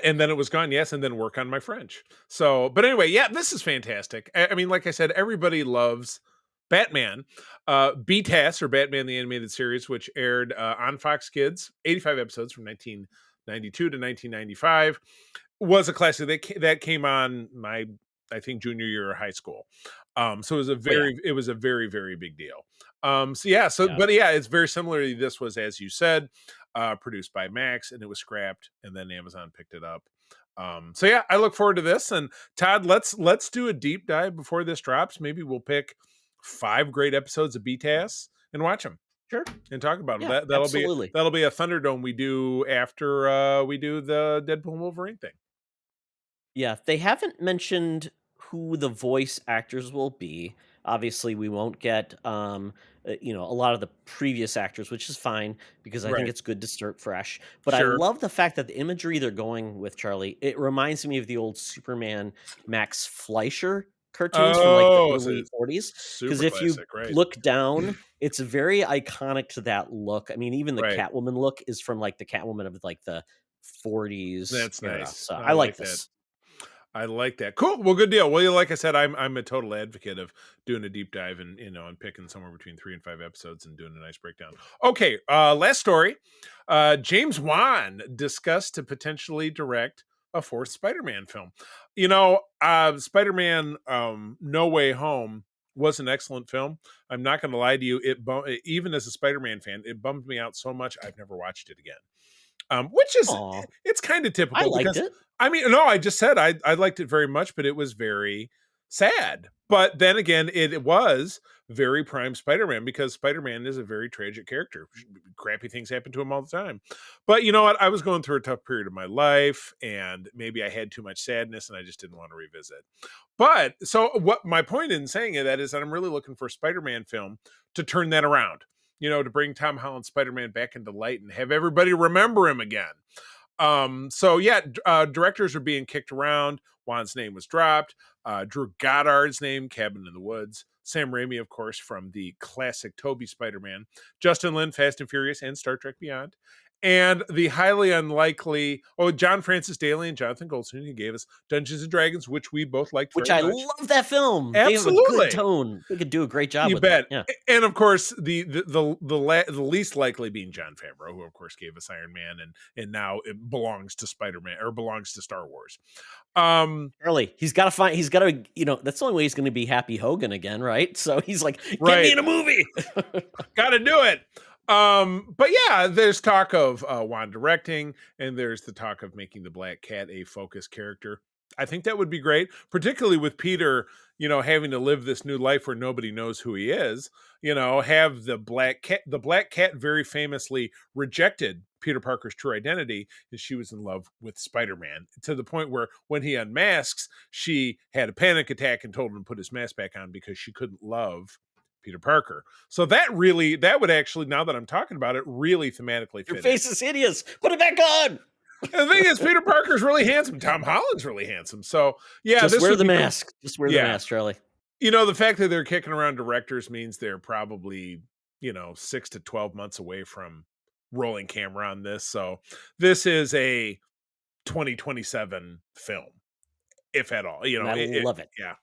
Speaker 3: And then it was gone, yes, and then work on my French. So, but anyway, yeah, this is fantastic. I mean, like I said, everybody loves Batman. BTAS, or Batman the Animated Series, which aired on Fox Kids, 85 episodes from 1992 to 1995, was a classic that came on my, I think, junior year of high school. So it was a very, very big deal. But yeah, it's very similar. This was, as you said, produced by Max, and it was scrapped, and then Amazon picked it up. So yeah, I look forward to this. And Todd, let's do a deep dive before this drops. Maybe we'll pick 5 great episodes of BTAS and watch them.
Speaker 2: Sure.
Speaker 3: And talk about them.
Speaker 2: Yeah,
Speaker 3: That'll
Speaker 2: absolutely.
Speaker 3: be a Thunderdome we do after we do the Deadpool and Wolverine thing.
Speaker 2: Yeah, they haven't mentioned who the voice actors will be. Obviously, we won't get a lot of the previous actors, which is fine because I think
Speaker 3: Right.
Speaker 2: it's good to start fresh. But I
Speaker 3: Sure.
Speaker 2: love the fact that the imagery they're going with, Charlie. It reminds me of the old Superman Max Fleischer cartoons from like the
Speaker 3: Oh,
Speaker 2: early
Speaker 3: it's
Speaker 2: 40s.
Speaker 3: super
Speaker 2: Because if you
Speaker 3: classic, right?
Speaker 2: look down, it's very iconic to that look. I mean, even the
Speaker 3: Right.
Speaker 2: Catwoman look is from like the Catwoman of like the 40s
Speaker 3: That's
Speaker 2: era.
Speaker 3: nice.
Speaker 2: So
Speaker 3: I
Speaker 2: I
Speaker 3: like
Speaker 2: like
Speaker 3: that.
Speaker 2: this.
Speaker 3: I like that. Cool. Well, good deal. Well, like I said, I'm a total advocate of doing a deep dive and and picking somewhere between 3 and 5 episodes and doing a nice breakdown. Okay, last story. James Wan discussed to potentially direct a 4th Spider-Man film. Spider-Man No Way Home was an excellent film. I'm not going to lie to you. Even as a Spider-Man fan, it bummed me out so much I've never watched it again. Which is
Speaker 2: Aw.
Speaker 3: it's kind of
Speaker 2: I
Speaker 3: typical
Speaker 2: liked
Speaker 3: because
Speaker 2: it.
Speaker 3: I mean, no, I just said I liked it very much, but it was very sad. But then again, it was very prime Spider-Man because Spider-Man is a very tragic character. Crappy things happen to him all the time. But you know what? I was going through a tough period of my life, and maybe I had too much sadness, and I just didn't want to revisit. But so what my point in saying that is that I'm really looking for a Spider-Man film to turn that around. To bring Tom Holland's Spider-Man back into light and have everybody remember him again. Directors are being kicked around. Wan's name was dropped. Drew Goddard's name, Cabin in the Woods. Sam Raimi, of course, from the classic Tobey Spider-Man. Justin Lin, Fast and Furious, and Star Trek Beyond. And the highly unlikely, John Francis Daly and Jonathan Goldstein, who gave us Dungeons and Dragons, which we both liked
Speaker 2: Which
Speaker 3: very
Speaker 2: I
Speaker 3: much.
Speaker 2: love that film. They have a
Speaker 3: Absolutely.
Speaker 2: good tone. They could do a great job
Speaker 3: You
Speaker 2: with
Speaker 3: bet.
Speaker 2: it. Yeah.
Speaker 3: And of course, the least likely being Jon Favreau, who of course gave us Iron Man, and now it belongs to Spider-Man or belongs to Star Wars.
Speaker 2: Early, he's got to, that's the only way he's going to be Happy Hogan again, right? So he's like, get
Speaker 3: Right.
Speaker 2: me in a movie.
Speaker 3: Got to do it. But yeah, there's talk of Wan directing, and there's the talk of making the Black Cat a focus character. I think that would be great, particularly with Peter, having to live this new life where nobody knows who he is. Have the Black Cat. The Black Cat very famously rejected Peter Parker's true identity, and she was in love with Spider-Man to the point where when he unmasks, she had a panic attack and told him to put his mask back on because she couldn't love Peter Parker. So that would actually, now that I'm talking about it, really thematically fit.
Speaker 2: Your face is hideous. Put it back on.
Speaker 3: The thing is, Peter Parker's really handsome. Tom Holland's really handsome. So yeah,
Speaker 2: Just
Speaker 3: this
Speaker 2: wear
Speaker 3: would
Speaker 2: the
Speaker 3: be
Speaker 2: mask. Just wear the mask, Charlie.
Speaker 3: the fact that they're kicking around directors means they're probably 6 to 12 months away from rolling camera on this. So this is a 2027 film, if at all.
Speaker 2: And I love it.
Speaker 3: Yeah,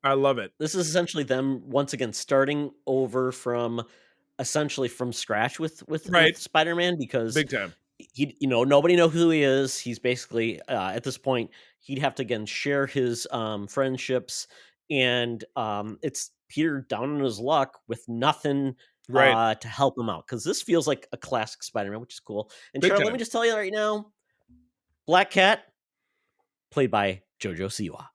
Speaker 2: I
Speaker 3: love it.
Speaker 2: This is essentially them once again starting over from scratch with
Speaker 3: Right.
Speaker 2: Spider-Man, because
Speaker 3: Big time.
Speaker 2: he, nobody know who he is. He's basically at this point he'd have to again share his friendships, and it's Peter down on his luck with nothing
Speaker 3: Right.
Speaker 2: to help him out, because this feels like a classic Spider-Man, which is cool. And
Speaker 3: Big
Speaker 2: Charlie, let
Speaker 3: time.
Speaker 2: me just tell you right now, Black Cat, played by Jojo Siwa.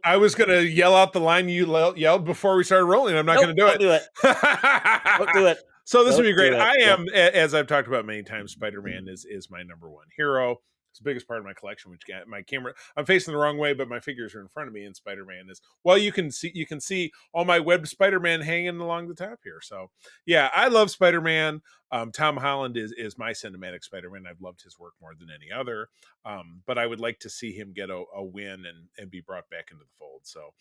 Speaker 3: I was going to yell out the line you yelled before we started rolling. I'm not going to do it.
Speaker 2: Don't do it. Don't do it.
Speaker 3: So this would be
Speaker 2: Don't
Speaker 3: great.
Speaker 2: do it.
Speaker 3: I
Speaker 2: Yep.
Speaker 3: am, as I've talked about many times, Spider-Man is my number one hero. It's the biggest part of my collection, which got my camera. I'm facing the wrong way, but my figures are in front of me, and Spider-Man is. Well, you can see all my webbed Spider-Man hanging along the top here. So yeah, I love Spider-Man. Tom Holland is my cinematic Spider-Man. I've loved his work more than any other. But I would like to see him get a win and be brought back into the fold. So,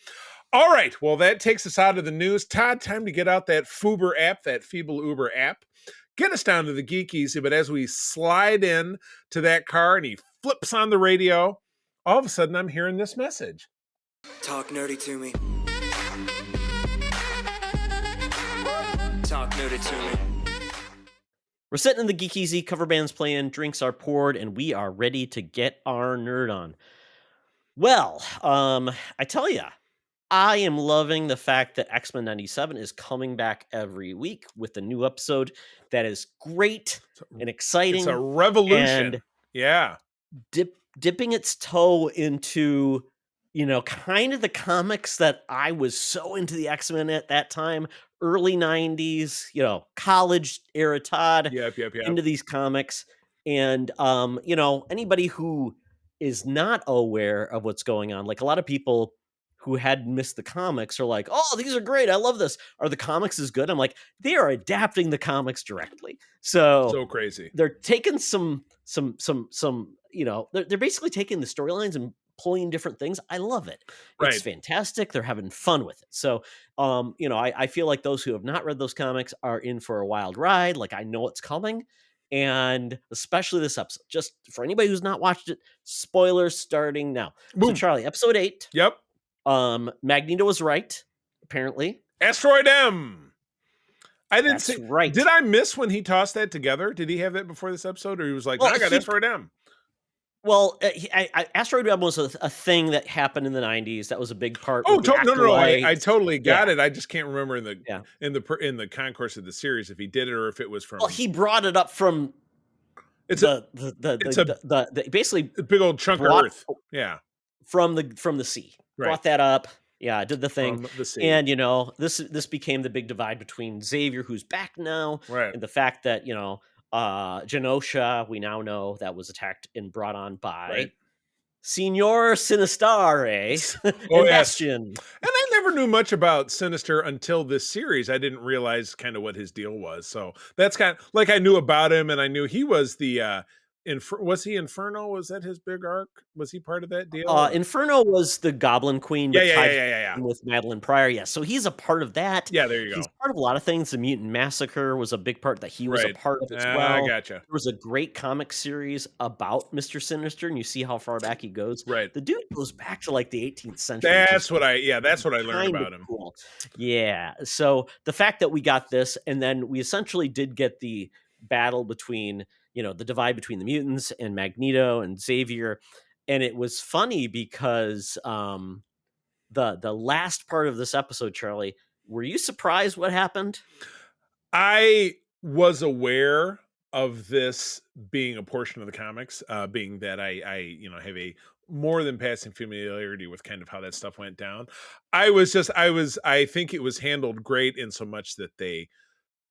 Speaker 3: all right. Well, that takes us out of the news. Todd, time to get out that Fuber app, that Feeble Uber app. Get us down to the Geek Easy, but as we slide in to that car and he flips on the radio, all of a sudden I'm hearing this message.
Speaker 5: Talk nerdy to me. Talk nerdy to me.
Speaker 2: We're sitting in the Geek Easy, cover bands playing, drinks are poured, and we are ready to get our nerd on. Well, I tell you, I am loving the fact that X-Men 97 is coming back every week with a new episode that is great and exciting.
Speaker 3: It's a revolution.
Speaker 2: And
Speaker 3: yeah.
Speaker 2: Dipping its toe into, kind of the comics that I was so into the X-Men at that time, early 90s, college era Todd,
Speaker 3: Yep.
Speaker 2: into these comics. And, anybody who is not aware of what's going on, like a lot of people who had missed the comics are like, oh, these are great. I love this. Are the comics as good? I'm like, they are adapting the comics directly. So
Speaker 3: Crazy.
Speaker 2: they're taking some, they're basically taking the storylines and pulling different things. I love it.
Speaker 3: Right.
Speaker 2: It's fantastic. They're having fun with it. So, I feel like those who have not read those comics are in for a wild ride. Like, I know it's coming. And especially this episode, just for anybody who's not watched it, spoilers starting now.
Speaker 3: Boom.
Speaker 2: So Charlie, episode 8.
Speaker 3: Yep.
Speaker 2: Magneto was right, apparently.
Speaker 3: Asteroid M. I didn't
Speaker 2: That's
Speaker 3: see.
Speaker 2: right.
Speaker 3: Did I miss when he tossed that together? Did he have that before this episode, or he was like,
Speaker 2: Well,
Speaker 3: I got Asteroid M?
Speaker 2: Well, Asteroid M was a thing that happened in the 90s. That was a big part.
Speaker 3: Oh,
Speaker 2: with the
Speaker 3: no! I
Speaker 2: acolytes.
Speaker 3: totally got it. I just can't remember in
Speaker 2: Yeah.
Speaker 3: the concourse of the series if he did it or if it was from.
Speaker 2: Well, he brought it up from
Speaker 3: It's
Speaker 2: basically
Speaker 3: a big old chunk of Earth. Yeah,
Speaker 2: from the sea.
Speaker 3: Right.
Speaker 2: Brought that up. Yeah, did the thing.
Speaker 3: From the sea.
Speaker 2: And this became the big divide between Xavier, who's back now,
Speaker 3: Right.
Speaker 2: and the fact that Genosha, we now know that was attacked and brought on by
Speaker 3: Right.
Speaker 2: Signor Sinistare and
Speaker 3: Oh, yes.
Speaker 2: Bastion.
Speaker 3: And I never knew much about Sinister until this series. I didn't realize kind of what his deal was. So that's kind of like I knew about him, and I knew he was the was he Inferno? Was that his big arc? Was he part of that deal?
Speaker 2: Inferno was the Goblin Queen, but
Speaker 3: yeah.
Speaker 2: with Madeline Pryor. Yeah, so he's a part of that.
Speaker 3: Yeah, there you go.
Speaker 2: He's part of a lot of things. The Mutant Massacre was a big part that he was a
Speaker 3: Right.
Speaker 2: part of as
Speaker 3: I
Speaker 2: well.
Speaker 3: gotcha.
Speaker 2: There was a great comic series about Mr. Sinister, and you see how far back he goes.
Speaker 3: Right.
Speaker 2: The dude goes back to like the 18th century. which
Speaker 3: That's
Speaker 2: is
Speaker 3: what I learned
Speaker 2: kind
Speaker 3: about
Speaker 2: of
Speaker 3: him.
Speaker 2: cool. Yeah. So the fact that we got this, and then we essentially did get the battle between, the divide between the mutants and Magneto and Xavier. And it was funny because the last part of this episode, Charlie, were you surprised what happened?
Speaker 3: I was aware of this being a portion of the comics, being that I have a more than passing familiarity with kind of how that stuff went down. I think it was handled great in so much that they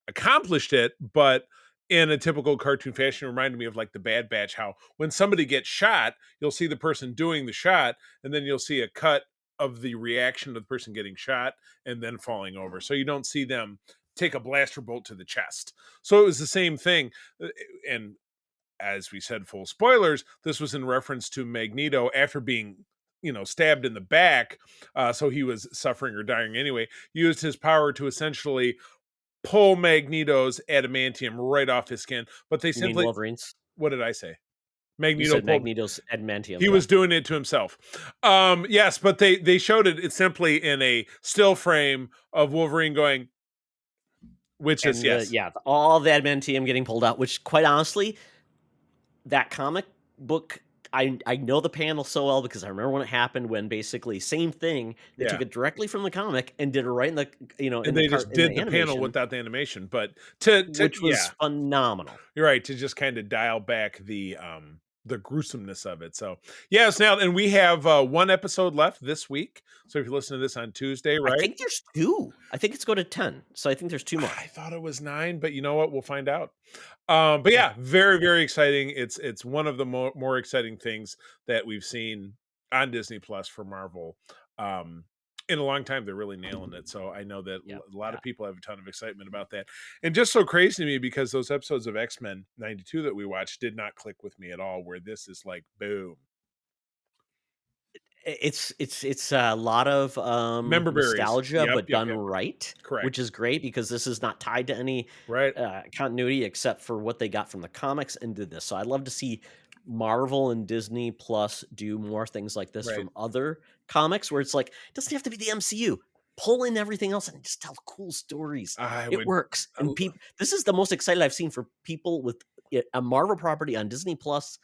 Speaker 3: accomplished it, but in a typical cartoon fashion, reminded me of like the Bad Batch, how when somebody gets shot, you'll see the person doing the shot, and then you'll see a cut of the reaction of the person getting shot and then falling over. So you don't see them take a blaster bolt to the chest. So it was the same thing. And as we said, full spoilers, this was in reference to Magneto after being stabbed in the back. So he was suffering or dying anyway, used his power to essentially pull Magneto's adamantium right off his skin, but they simply
Speaker 2: Wolverine's.
Speaker 3: What did I say?
Speaker 2: You said Magneto's adamantium.
Speaker 3: He was doing it to himself. Yes, but they showed it. It's simply in a still frame of Wolverine going, which is
Speaker 2: all the adamantium getting pulled out. Which, quite honestly, that comic book, I know the panel so well because I remember when it happened. When basically same thing, they took it directly from the comic and did it right in the
Speaker 3: and they just did the panel without the animation, but which
Speaker 2: was phenomenal.
Speaker 3: You're right, to just kind of dial back the gruesomeness of it. So yeah, it's now, and we have one episode left this week. So if you listen to this on Tuesday, right?
Speaker 2: I think there's 2. I think it's go to 10. So I think there's 2 more.
Speaker 3: I thought it was 9, but you know what? We'll find out. But yeah, very, very exciting. It's one of the more exciting things that we've seen on Disney Plus for Marvel. In a long time. They're really nailing it. So I know that a lot of people have a ton of excitement about that. And just so crazy to me because those episodes of X-Men 92 that we watched did not click with me at all, where this is like, boom.
Speaker 2: It's a lot of nostalgia, but done right.
Speaker 3: Correct.
Speaker 2: Which is great because this is not tied to any continuity except for what they got from the comics and did this. So I'd love to see Marvel and Disney Plus do more things like this from other comics, where it's like, it doesn't have to be the MCU. Pull in everything else and just tell cool stories. It works. And this is the most excited I've seen for people with a Marvel property on Disney Plus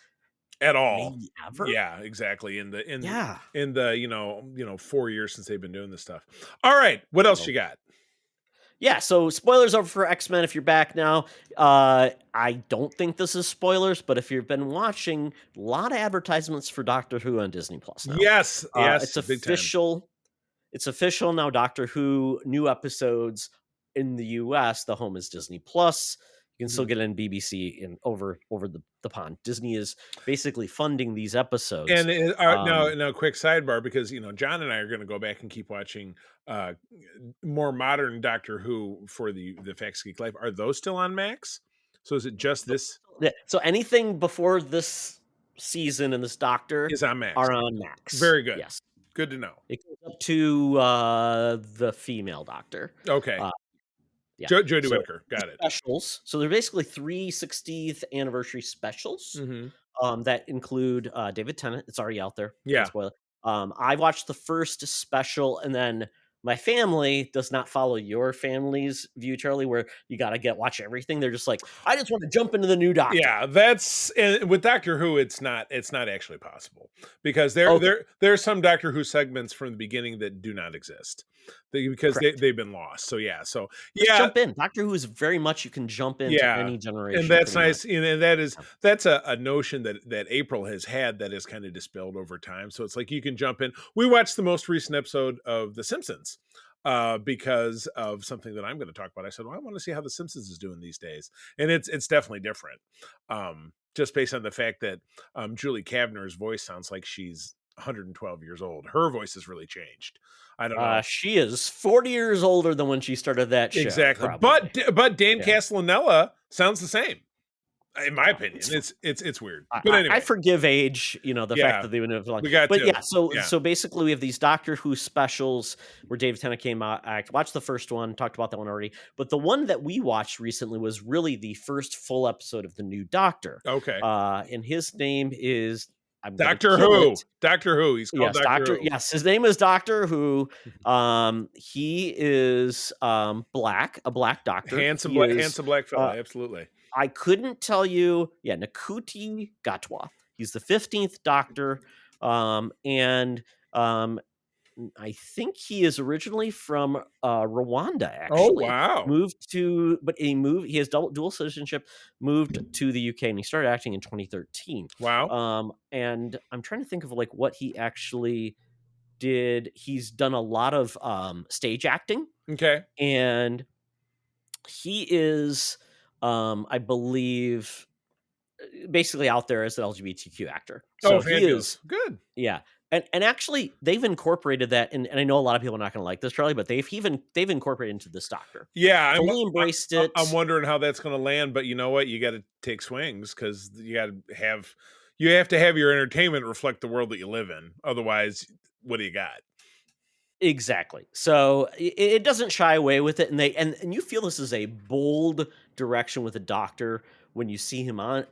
Speaker 3: at all.
Speaker 2: maybe ever.
Speaker 3: Yeah, exactly. In the 4 years since they've been doing this stuff. All right, what else you got?
Speaker 2: Yeah, so spoilers over for X-Men if you're back now. I don't think this is spoilers, but if you've been watching, a lot of advertisements for Doctor Who on Disney Plus now.
Speaker 3: Yes,
Speaker 2: it's official. It's official now. Doctor Who new episodes in the US. The home is Disney Plus. You can still get it in BBC and over the pond. Disney is basically funding these episodes.
Speaker 3: And now, quick sidebar, because John and I are going to go back and keep watching more modern Doctor Who for the Facts Geek Life. Are those still on Max? So is it just this?
Speaker 2: Yeah. So anything before this season and this Doctor
Speaker 3: is on Max.
Speaker 2: Are on Max.
Speaker 3: Very good.
Speaker 2: Yes.
Speaker 3: Good to know.
Speaker 2: It goes up to the female Doctor.
Speaker 3: Okay. Jodie Whittaker. Got it.
Speaker 2: Specials. So they're basically 3 60th anniversary specials that include David Tennant. It's already out there.
Speaker 3: Yeah.
Speaker 2: Spoiler. I watched the first special, and then my family does not follow your family's view, Charlie, where you got to watch everything. They're just like, I just want to jump into the new Doctor.
Speaker 3: Yeah, with Doctor Who, it's not actually possible, because there's some Doctor Who segments from the beginning that do not exist because they've been lost. So jump
Speaker 2: in. Doctor Who is very much, you can jump into any generation,
Speaker 3: and that's nice. And that's a notion that April has had that is kind of dispelled over time. So it's like you can jump in. We watched the most recent episode of The Simpsons because of something that I'm going to talk about. I said, well, I want to see how The Simpsons is doing these days, and it's definitely different. Just based on the fact that Julie Kavner's voice sounds like she's 112 years old. Her voice has really changed. I don't know.
Speaker 2: She is 40 years older than when she started that show.
Speaker 3: Exactly.
Speaker 2: Probably.
Speaker 3: But Dan Castellaneta sounds the same. In my opinion, it's weird. But anyway,
Speaker 2: I forgive age. The fact that they've been long. So basically, we have these Doctor Who specials where David Tennant came out. I watched the first one, talked about that one already. But the one that we watched recently was really the first full episode of the new Doctor.
Speaker 3: Okay.
Speaker 2: And his name is
Speaker 3: Doctor Who. Doctor Who. He's called Doctor Who.
Speaker 2: Yes, his name is Doctor Who. He is black, a black doctor.
Speaker 3: Handsome black fella. Absolutely.
Speaker 2: I couldn't tell you. Yeah, Nakuti Gatwa. He's the 15th Doctor, and I think he is originally from Rwanda. Actually,
Speaker 3: oh wow!
Speaker 2: He has dual citizenship. Moved to the UK, and he started acting in 2013.
Speaker 3: Wow.
Speaker 2: And I'm trying to think of what he actually did. He's done a lot of stage acting.
Speaker 3: Okay,
Speaker 2: and he is. I believe basically out there as an LGBTQ actor. So he is
Speaker 3: good.
Speaker 2: Yeah. And actually they've incorporated that, and I know a lot of people are not going to like this, Charlie, but they've incorporated into this Doctor.
Speaker 3: Yeah.
Speaker 2: Fully embraced it.
Speaker 3: I'm wondering how that's going to land, but you know what? You got to take swings, because you have to have your entertainment reflect the world that you live in. Otherwise, what do you got?
Speaker 2: Exactly. So it doesn't shy away with it, and and you feel this is a bold direction with the Doctor when you see him on,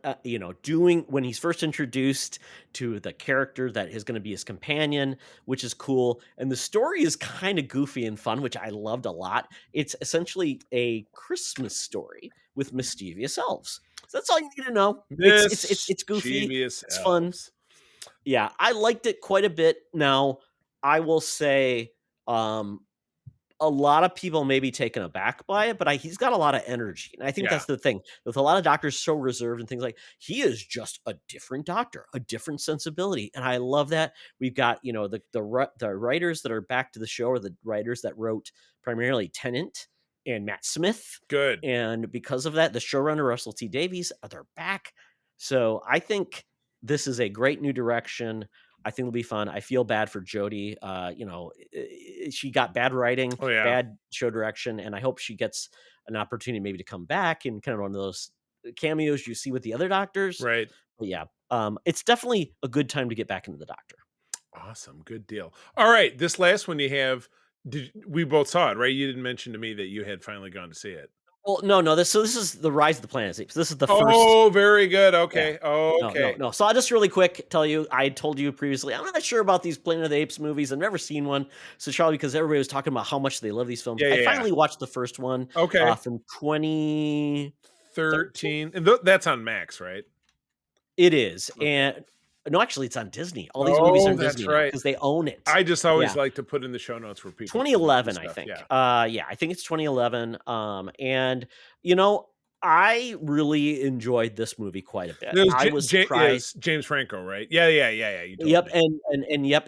Speaker 2: doing when he's first introduced to the character that is going to be his companion, which is cool. And the story is kind of goofy and fun, which I loved a lot. It's essentially a Christmas story with mischievous elves. So that's all you need to know. It's goofy.
Speaker 3: Mischievous
Speaker 2: It's fun.
Speaker 3: elves.
Speaker 2: Yeah, I liked it quite a bit. Now, I will say, um, a lot of people may be taken aback by it, but he's got a lot of energy, and I think
Speaker 3: Yeah.
Speaker 2: that's the thing. With a lot of doctors so reserved and things like he is just a different doctor, a different sensibility, and I love that. We've got, the writers that are back to the show are the writers that wrote primarily Tennant and Matt Smith,
Speaker 3: Good.
Speaker 2: and because of that, the showrunner Russell T Davies, they're back. So I think this is a great new direction. I think it'll be fun. I feel bad for Jodie. She got bad writing,
Speaker 3: Oh yeah.
Speaker 2: bad show direction, and I hope she gets an opportunity maybe to come back and kind of one of those cameos you see with the other doctors.
Speaker 3: Right.
Speaker 2: But yeah, it's definitely a good time to get back into the Doctor.
Speaker 3: Awesome. Good deal. All right. This last one you have, we both saw it, right? You didn't mention to me that you had finally gone to see it.
Speaker 2: Well, no. This is the Rise of the Planet of the Apes. This is the first.
Speaker 3: Oh, very good. Okay.
Speaker 2: Yeah.
Speaker 3: Oh, okay.
Speaker 2: No. So I'll just really quick tell you, I told you previously, I'm not sure about these Planet of the Apes movies. I've never seen one. So Charlie, because everybody was talking about how much they love these films.
Speaker 3: Yeah,
Speaker 2: I finally watched the first one.
Speaker 3: Okay.
Speaker 2: From 2013.
Speaker 3: And that's on Max, right?
Speaker 2: It is.
Speaker 3: Okay.
Speaker 2: And no, actually it's on Disney. All these movies are on Disney
Speaker 3: right.
Speaker 2: because they own it.
Speaker 3: I just always like to put in the show notes where people
Speaker 2: 2011, I think. I think it's 2011. And I really enjoyed this movie quite a bit. I was surprised.
Speaker 3: James Franco, right? Yeah. You told
Speaker 2: Yep,
Speaker 3: me.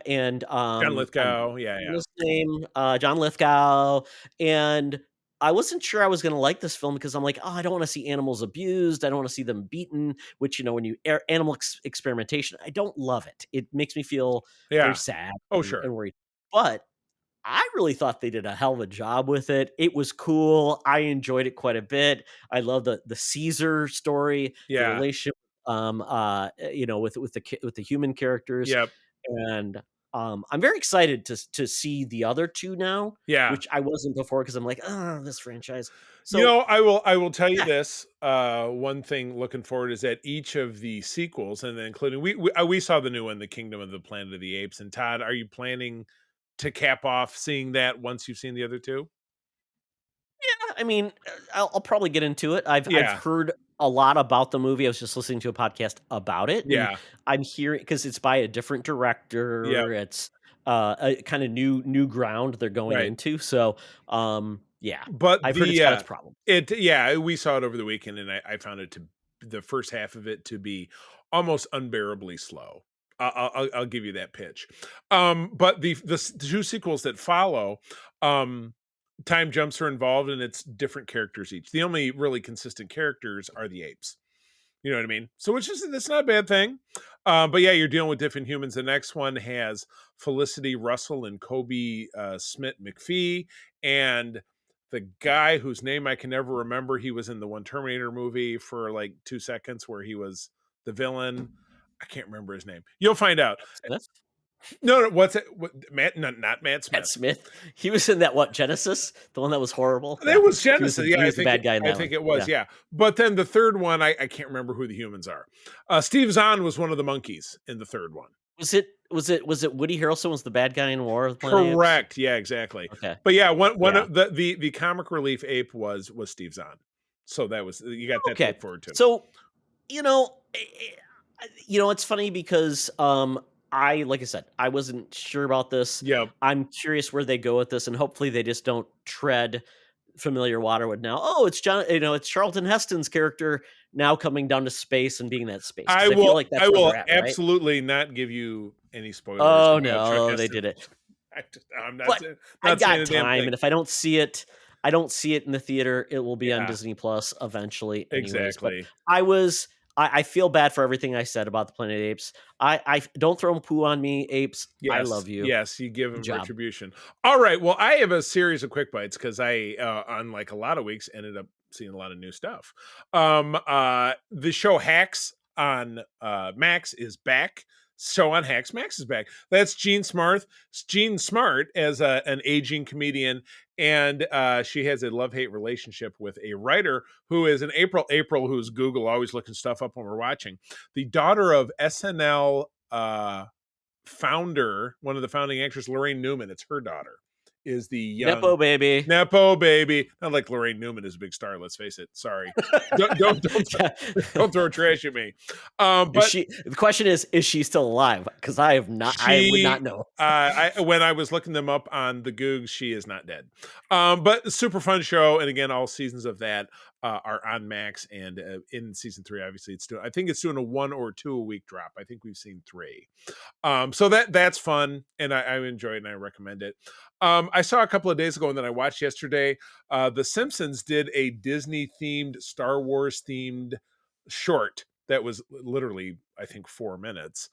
Speaker 2: and
Speaker 3: John Lithgow.
Speaker 2: His name, John Lithgow, and I wasn't sure I was going to like this film because I'm like, oh, I don't want to see animals abused. I don't want to see them beaten. Which when you animal experimentation, I don't love it. It makes me feel very sad. And worried. But I really thought they did a hell of a job with it. It was cool. I enjoyed it quite a bit. I love the Caesar story, the relationship, with the human characters.
Speaker 3: Yep.
Speaker 2: And I'm very excited to see the other two now.
Speaker 3: Yeah,
Speaker 2: which I wasn't before because I'm like, this franchise. So
Speaker 3: I will tell you this. One thing looking forward is that each of the sequels, and then including we saw the new one, The Kingdom of the Planet of the Apes. And Todd, are you planning to cap off seeing that once you've seen the other two?
Speaker 2: Yeah, I mean, I'll probably get into it. I've heard a lot about the movie. I was just listening to a podcast about it.
Speaker 3: Yeah,
Speaker 2: I'm hearing because it's by a different director.
Speaker 3: Yep.
Speaker 2: It's a kind of new ground they're going into. So, yeah.
Speaker 3: But
Speaker 2: I've heard it's got its problem.
Speaker 3: We saw it over the weekend, and I found it the first half of it to be almost unbearably slow. I'll give you that pitch. But the two sequels that follow, time jumps are involved, and it's different characters each. The only really consistent characters are the apes. You know what I mean? So that's not a bad thing. But yeah, you're dealing with different humans. The next one has Felicity Russell and Kobe Smith McPhee, and the guy whose name I can never remember. He was in the one Terminator movie for like 2 seconds where he was the villain. I can't remember his name. You'll find out.
Speaker 2: Smith?
Speaker 3: No, what's it? Matt? Not Matt Smith.
Speaker 2: Matt Smith. He was in that Genesis, the one that was horrible.
Speaker 3: That was Genesis.
Speaker 2: He was the bad guy in that.
Speaker 3: I think it was. Yeah. But then the third one, I can't remember who the humans are. Steve Zahn was one of the monkeys in the third one.
Speaker 2: Was it Woody Harrelson was the bad guy in War of the Planet
Speaker 3: Correct. Yeah, exactly.
Speaker 2: Okay.
Speaker 3: But yeah, one of the comic relief ape was Steve Zahn. So that was, you got that to look forward to.
Speaker 2: So, it's funny because like I said, I wasn't sure about this.
Speaker 3: Yeah.
Speaker 2: I'm curious where they go with this, and hopefully they just don't tread familiar water with now. Oh, it's it's Charlton Heston's character now coming down to space and being that space.
Speaker 3: I
Speaker 2: feel like that's
Speaker 3: I will
Speaker 2: at,
Speaker 3: absolutely not give you any spoilers.
Speaker 2: Oh no, they did it.
Speaker 3: I'm not.
Speaker 2: I got time, and if I don't see it in the theater. It will be on Disney Plus eventually. Anyways.
Speaker 3: Exactly.
Speaker 2: But I feel bad for everything I said about the Planet of the Apes. I don't throw poo on me, apes.
Speaker 3: Yes,
Speaker 2: I love you.
Speaker 3: Yes, you give them retribution. All right. Well, I have a series of quick bites because I, on like a lot of weeks, ended up seeing a lot of new stuff. The show Hacks on Max is back. show on Hacks Max is back. That's Jean Smart as an aging comedian, and she has a love-hate relationship with a writer who is an April, who's Google, always looking stuff up when we're watching. The daughter of SNL founder, one of the founding actors, Lorraine Newman. It's her daughter. Is the young
Speaker 2: Nepo baby.
Speaker 3: Nepo baby. Not like Lorraine Newman is a big star. Let's face it. Sorry, don't throw trash at me. But
Speaker 2: the question is she still alive? Because I would not know.
Speaker 3: When I was looking them up on the Googs, she is not dead. But super fun show, and again, all seasons of that are on Max. And in season 3, obviously, I think it's doing a 1 or 2 a week drop. I think we've seen 3. So that's fun, and I enjoy it, and I recommend it. I saw a couple of days ago, and then I watched yesterday. The Simpsons did a Disney-themed, Star Wars-themed short that was literally, I think, 4 minutes,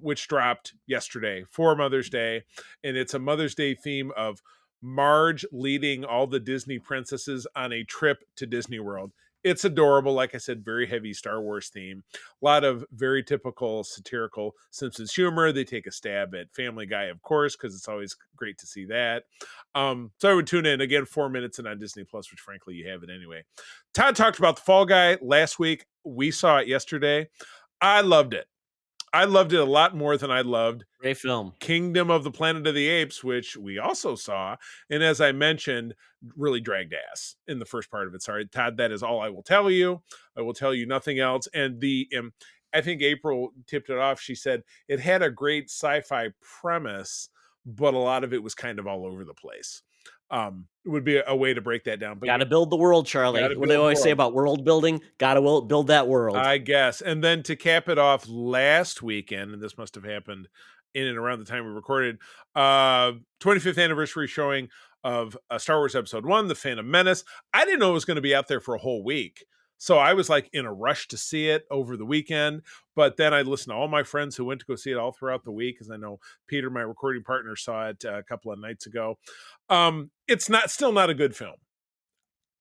Speaker 3: which dropped yesterday for Mother's Day. And it's a Mother's Day theme of Marge leading all the Disney princesses on a trip to Disney World. It's adorable. Like I said, very heavy Star Wars theme. A lot of very typical satirical Simpsons humor. They take a stab at Family Guy, of course, because it's always great to see that. So I would tune in. Again, 4 minutes and on Disney Plus, which frankly, you have it anyway. Todd talked about The Fall Guy last week. We saw it yesterday. I loved it. I loved it a lot more than I loved
Speaker 2: Great film.
Speaker 3: Kingdom of the Planet of the Apes, which we also saw. And as I mentioned, really dragged ass in the first part of it. Sorry, Todd, that is all I will tell you. I will tell you nothing else. And I think April tipped it off. She said it had a great sci-fi premise, but a lot of it was kind of all over the place. It would be a way to break that down. But
Speaker 2: Got to build the world, Charlie. What they always say about world building, got to build that world.
Speaker 3: I guess. And then to cap it off last weekend, and this must have happened in and around the time we recorded, 25th anniversary showing of Star Wars Episode 1, The Phantom Menace. I didn't know it was going to be out there for a whole week. So I was like in a rush to see it over the weekend. But then I listened to all my friends who went to go see it all throughout the week, because I know Peter, my recording partner, saw it a couple of nights ago. It's still not a good film.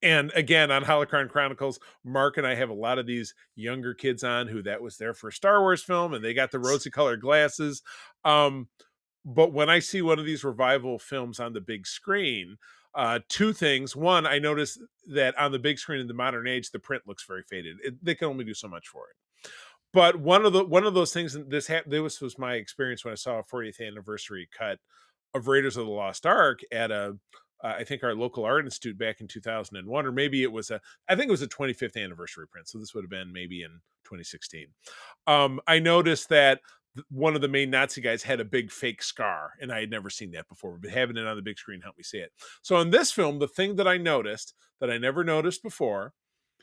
Speaker 3: And again, on Holocron Chronicles, Mark and I have a lot of these younger kids on who that was their first Star Wars film, and they got the rosy colored glasses. But when I see one of these revival films on the big screen, 2 things. One, I noticed that on the big screen in the modern age, the print looks very faded. They can only do so much for it. But one of those things, and this was my experience when I saw a 40th anniversary cut of Raiders of the Lost Ark at I think our local art institute back in 2001, or maybe I think it was a 25th anniversary print. So this would have been maybe in 2016. I noticed that one of the main Nazi guys had a big fake scar, and I had never seen that before, but having it on the big screen helped me see it. So in this film, the thing that I noticed that I never noticed before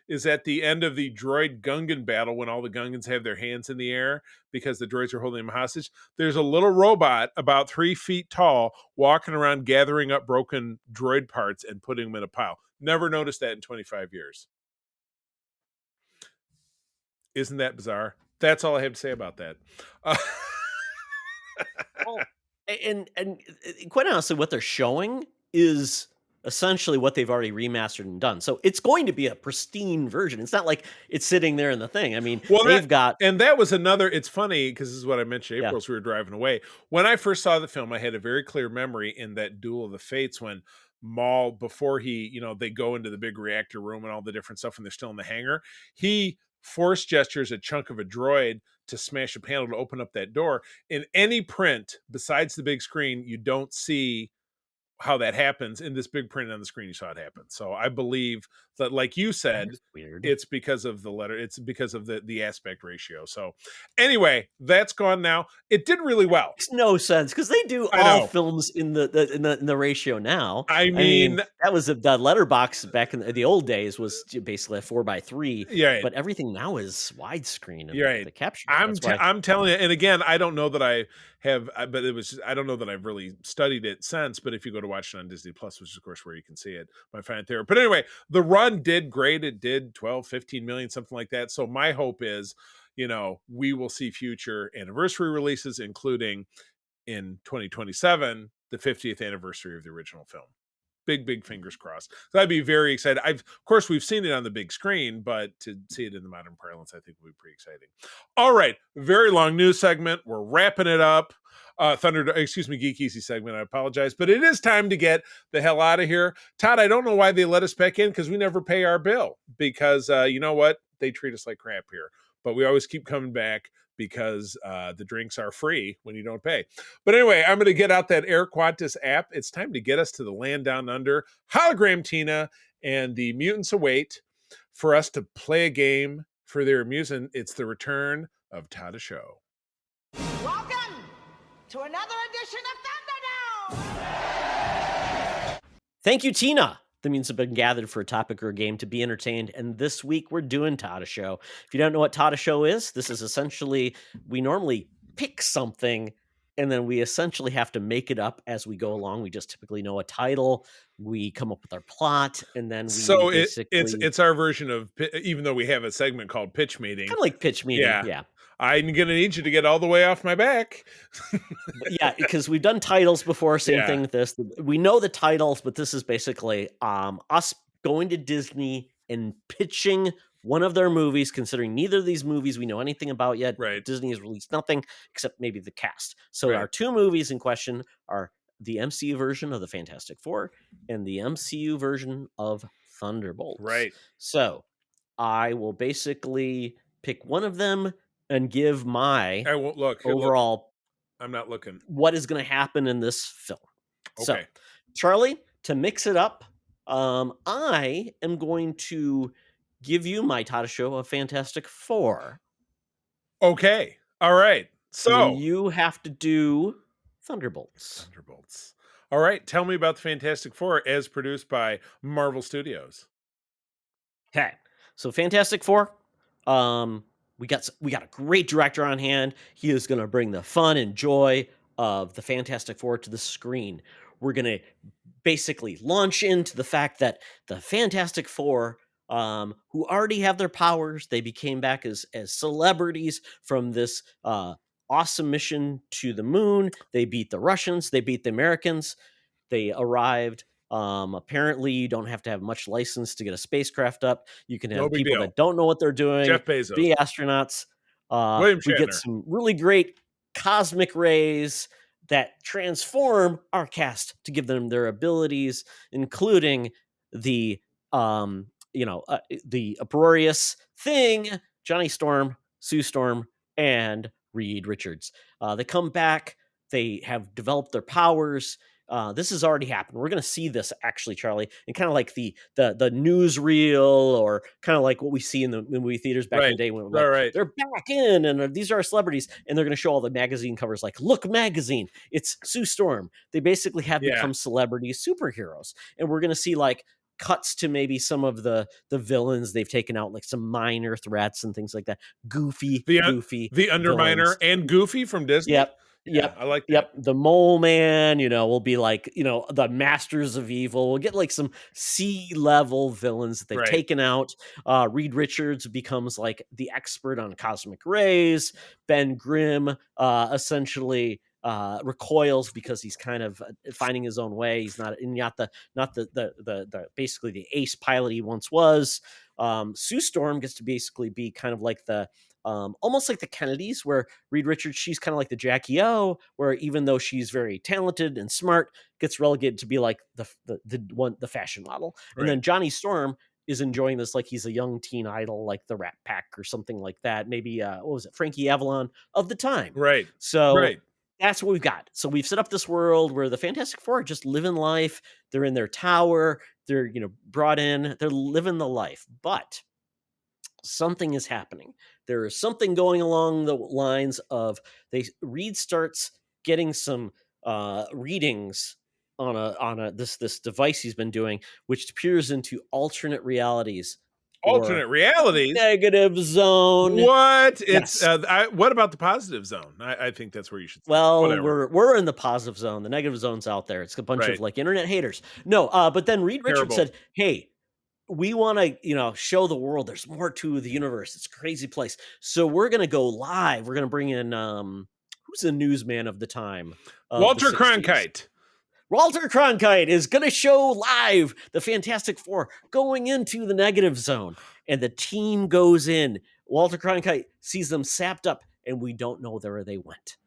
Speaker 3: is at the end of the droid Gungan battle, when all the Gungans have their hands in the air because the droids are holding them hostage, there's a little robot about 3 feet tall walking around gathering up broken droid parts and putting them in a pile. Never noticed that in 25 years. Isn't that bizarre? That's all I have to say about that.
Speaker 2: Well, and quite honestly, what they're showing is essentially what they've already remastered and done. So it's going to be a pristine version. It's not like it's sitting there in the thing. I mean, and
Speaker 3: that was another, it's funny because this is what I mentioned April as we were driving away. When I first saw the film, I had a very clear memory in that Duel of the Fates when Maul, before they go into the big reactor room and all the different stuff and they're still in the hangar, he force gestures a chunk of a droid to smash a panel to open up that door. In any print besides the big screen, you don't see how that happens. In this big print on the screen, you saw it happen. So I believe that, like you said, it's because of the letter. It's because of the aspect ratio. So anyway, that's gone now. It did really well.
Speaker 2: Makes no sense because they do all films in the ratio now.
Speaker 3: I mean
Speaker 2: that was the letterbox back in the old days was basically a 4:3.
Speaker 3: Yeah,
Speaker 2: but everything now is widescreen.
Speaker 3: And
Speaker 2: the capture.
Speaker 3: I'm telling you, and again, I don't know that I have, but I don't know that I've really studied it since. But if you go to watch it on Disney Plus, which is of course where you can see it, might find it there. But anyway, the run did great. It did 12, 15 million, something like that. So my hope is, we will see future anniversary releases, including in 2027, the 50th anniversary of the original film. big fingers crossed. So I'd be very excited. Of course, we've seen it on the big screen, but to see it in the modern parlance, I think would be pretty exciting. All right, very long news segment. We're wrapping it up. Geek Easy segment. I apologize, but it is time to get the hell out of here. Todd, I don't know why they let us back in because we never pay our bill. Because you know what? They treat us like crap here, but we always keep coming back because the drinks are free when you don't pay. But anyway, I'm going to get out that Air Quantus app. It's time to get us to the land down under. Hologram Tina and the mutants await for us to play a game for their amusement. It's the return of Todd-a-show.
Speaker 6: Welcome to another edition of Thunderdome!
Speaker 2: Thank you, Tina. The mutants have been gathered for a topic or a game to be entertained, and this week we're doing Todd-a-show. If you don't know what Todd-a-show is, this is essentially, we normally pick something, and then we essentially have to make it up as we go along. We just typically know a title, we come up with our plot, and then we
Speaker 3: it's our version of, even though we have a segment called Pitch Meeting.
Speaker 2: Kind of like Pitch Meeting, yeah.
Speaker 3: I'm going to need you to get all the way off my back.
Speaker 2: Yeah, because we've done titles before, same thing with this. We know the titles, but this is basically us going to Disney and pitching one of their movies, considering neither of these movies we know anything about yet.
Speaker 3: Right.
Speaker 2: Disney has released nothing except maybe the cast. So our two movies in question are the MCU version of the Fantastic Four and the MCU version of Thunderbolts.
Speaker 3: Right.
Speaker 2: So I will basically pick one of them and give my
Speaker 3: I won't look.
Speaker 2: overall.
Speaker 3: I'm not looking.
Speaker 2: What is going to happen in this film?
Speaker 3: Okay.
Speaker 2: So, Charlie, to mix it up, I am going to give you my Todd-a-show of Fantastic Four.
Speaker 3: Okay. All right. So
Speaker 2: you have to do Thunderbolts.
Speaker 3: All right. Tell me about the Fantastic Four as produced by Marvel Studios.
Speaker 2: Okay. So Fantastic Four, we got a great director on hand. He is going to bring the fun and joy of the Fantastic Four to the screen. We're going to basically launch into the fact that the Fantastic Four, who already have their powers, they became back as celebrities from this awesome mission to the moon. They beat the Russians. They beat the Americans. They arrived. Apparently, you don't have to have much license to get a spacecraft up. You can have people that don't know what they're doing.
Speaker 3: Jeff Bezos.
Speaker 2: Be astronauts.
Speaker 3: William
Speaker 2: We
Speaker 3: Shatner.
Speaker 2: get some really great cosmic rays that transform our cast to give them their abilities, including the the uproarious Thing, Johnny Storm, Sue Storm, and Reed Richards. They come back. They have developed their powers. This has already happened. We're going to see this actually, Charlie, in kind of like the newsreel, or kind of like what we see in the movie theaters back in the day when they're back in and these are our celebrities, and they're going to show all the magazine covers like, look, magazine, it's Sue Storm. They basically have become celebrities, superheroes, and we're going to see like cuts to maybe some of the villains they've taken out, like some minor threats and things like that. Goofy, the
Speaker 3: Underminer villains. And Goofy from Disney.
Speaker 2: Yep.
Speaker 3: I like that.
Speaker 2: Yep. The Mole Man, will be like, the Masters of Evil. We'll get like some C-level villains that they've taken out. Reed Richards becomes like the expert on cosmic rays. Ben Grimm essentially recoils because he's kind of finding his own way. He's not the basically the ace pilot he once was. Sue Storm gets to basically be kind of like the almost like the Kennedys, where Reed Richards, she's kind of like the Jackie O, where even though she's very talented and smart, gets relegated to be like the fashion model. And then Johnny Storm is enjoying this like he's a young teen idol, like the Rat Pack or something like that. Maybe what was it, Frankie Avalon of the time. So that's what we've got. So we've set up this world where the Fantastic Four are just living life. They're in their tower. They're brought in. They're living the life, but something is happening. There is something going along the lines of Reed starts getting some readings on this device he's been doing, which peers into alternate realialities.
Speaker 3: Alternate realities?
Speaker 2: Negative zone.
Speaker 3: What? It's what about the positive zone? I think that's where you should.
Speaker 2: Well, we're in the positive zone. The negative zone's out there. It's a bunch of like internet haters. No, but then Reed Richards said, "Hey, we want to, show the world there's more to the universe. It's a crazy place. So we're going to go live. We're going to bring in, who's the newsman of the time?
Speaker 3: Walter Cronkite.
Speaker 2: Walter Cronkite is going to show live the Fantastic Four going into the negative zone. And the team goes in. Walter Cronkite sees them sapped up, and we don't know where they went.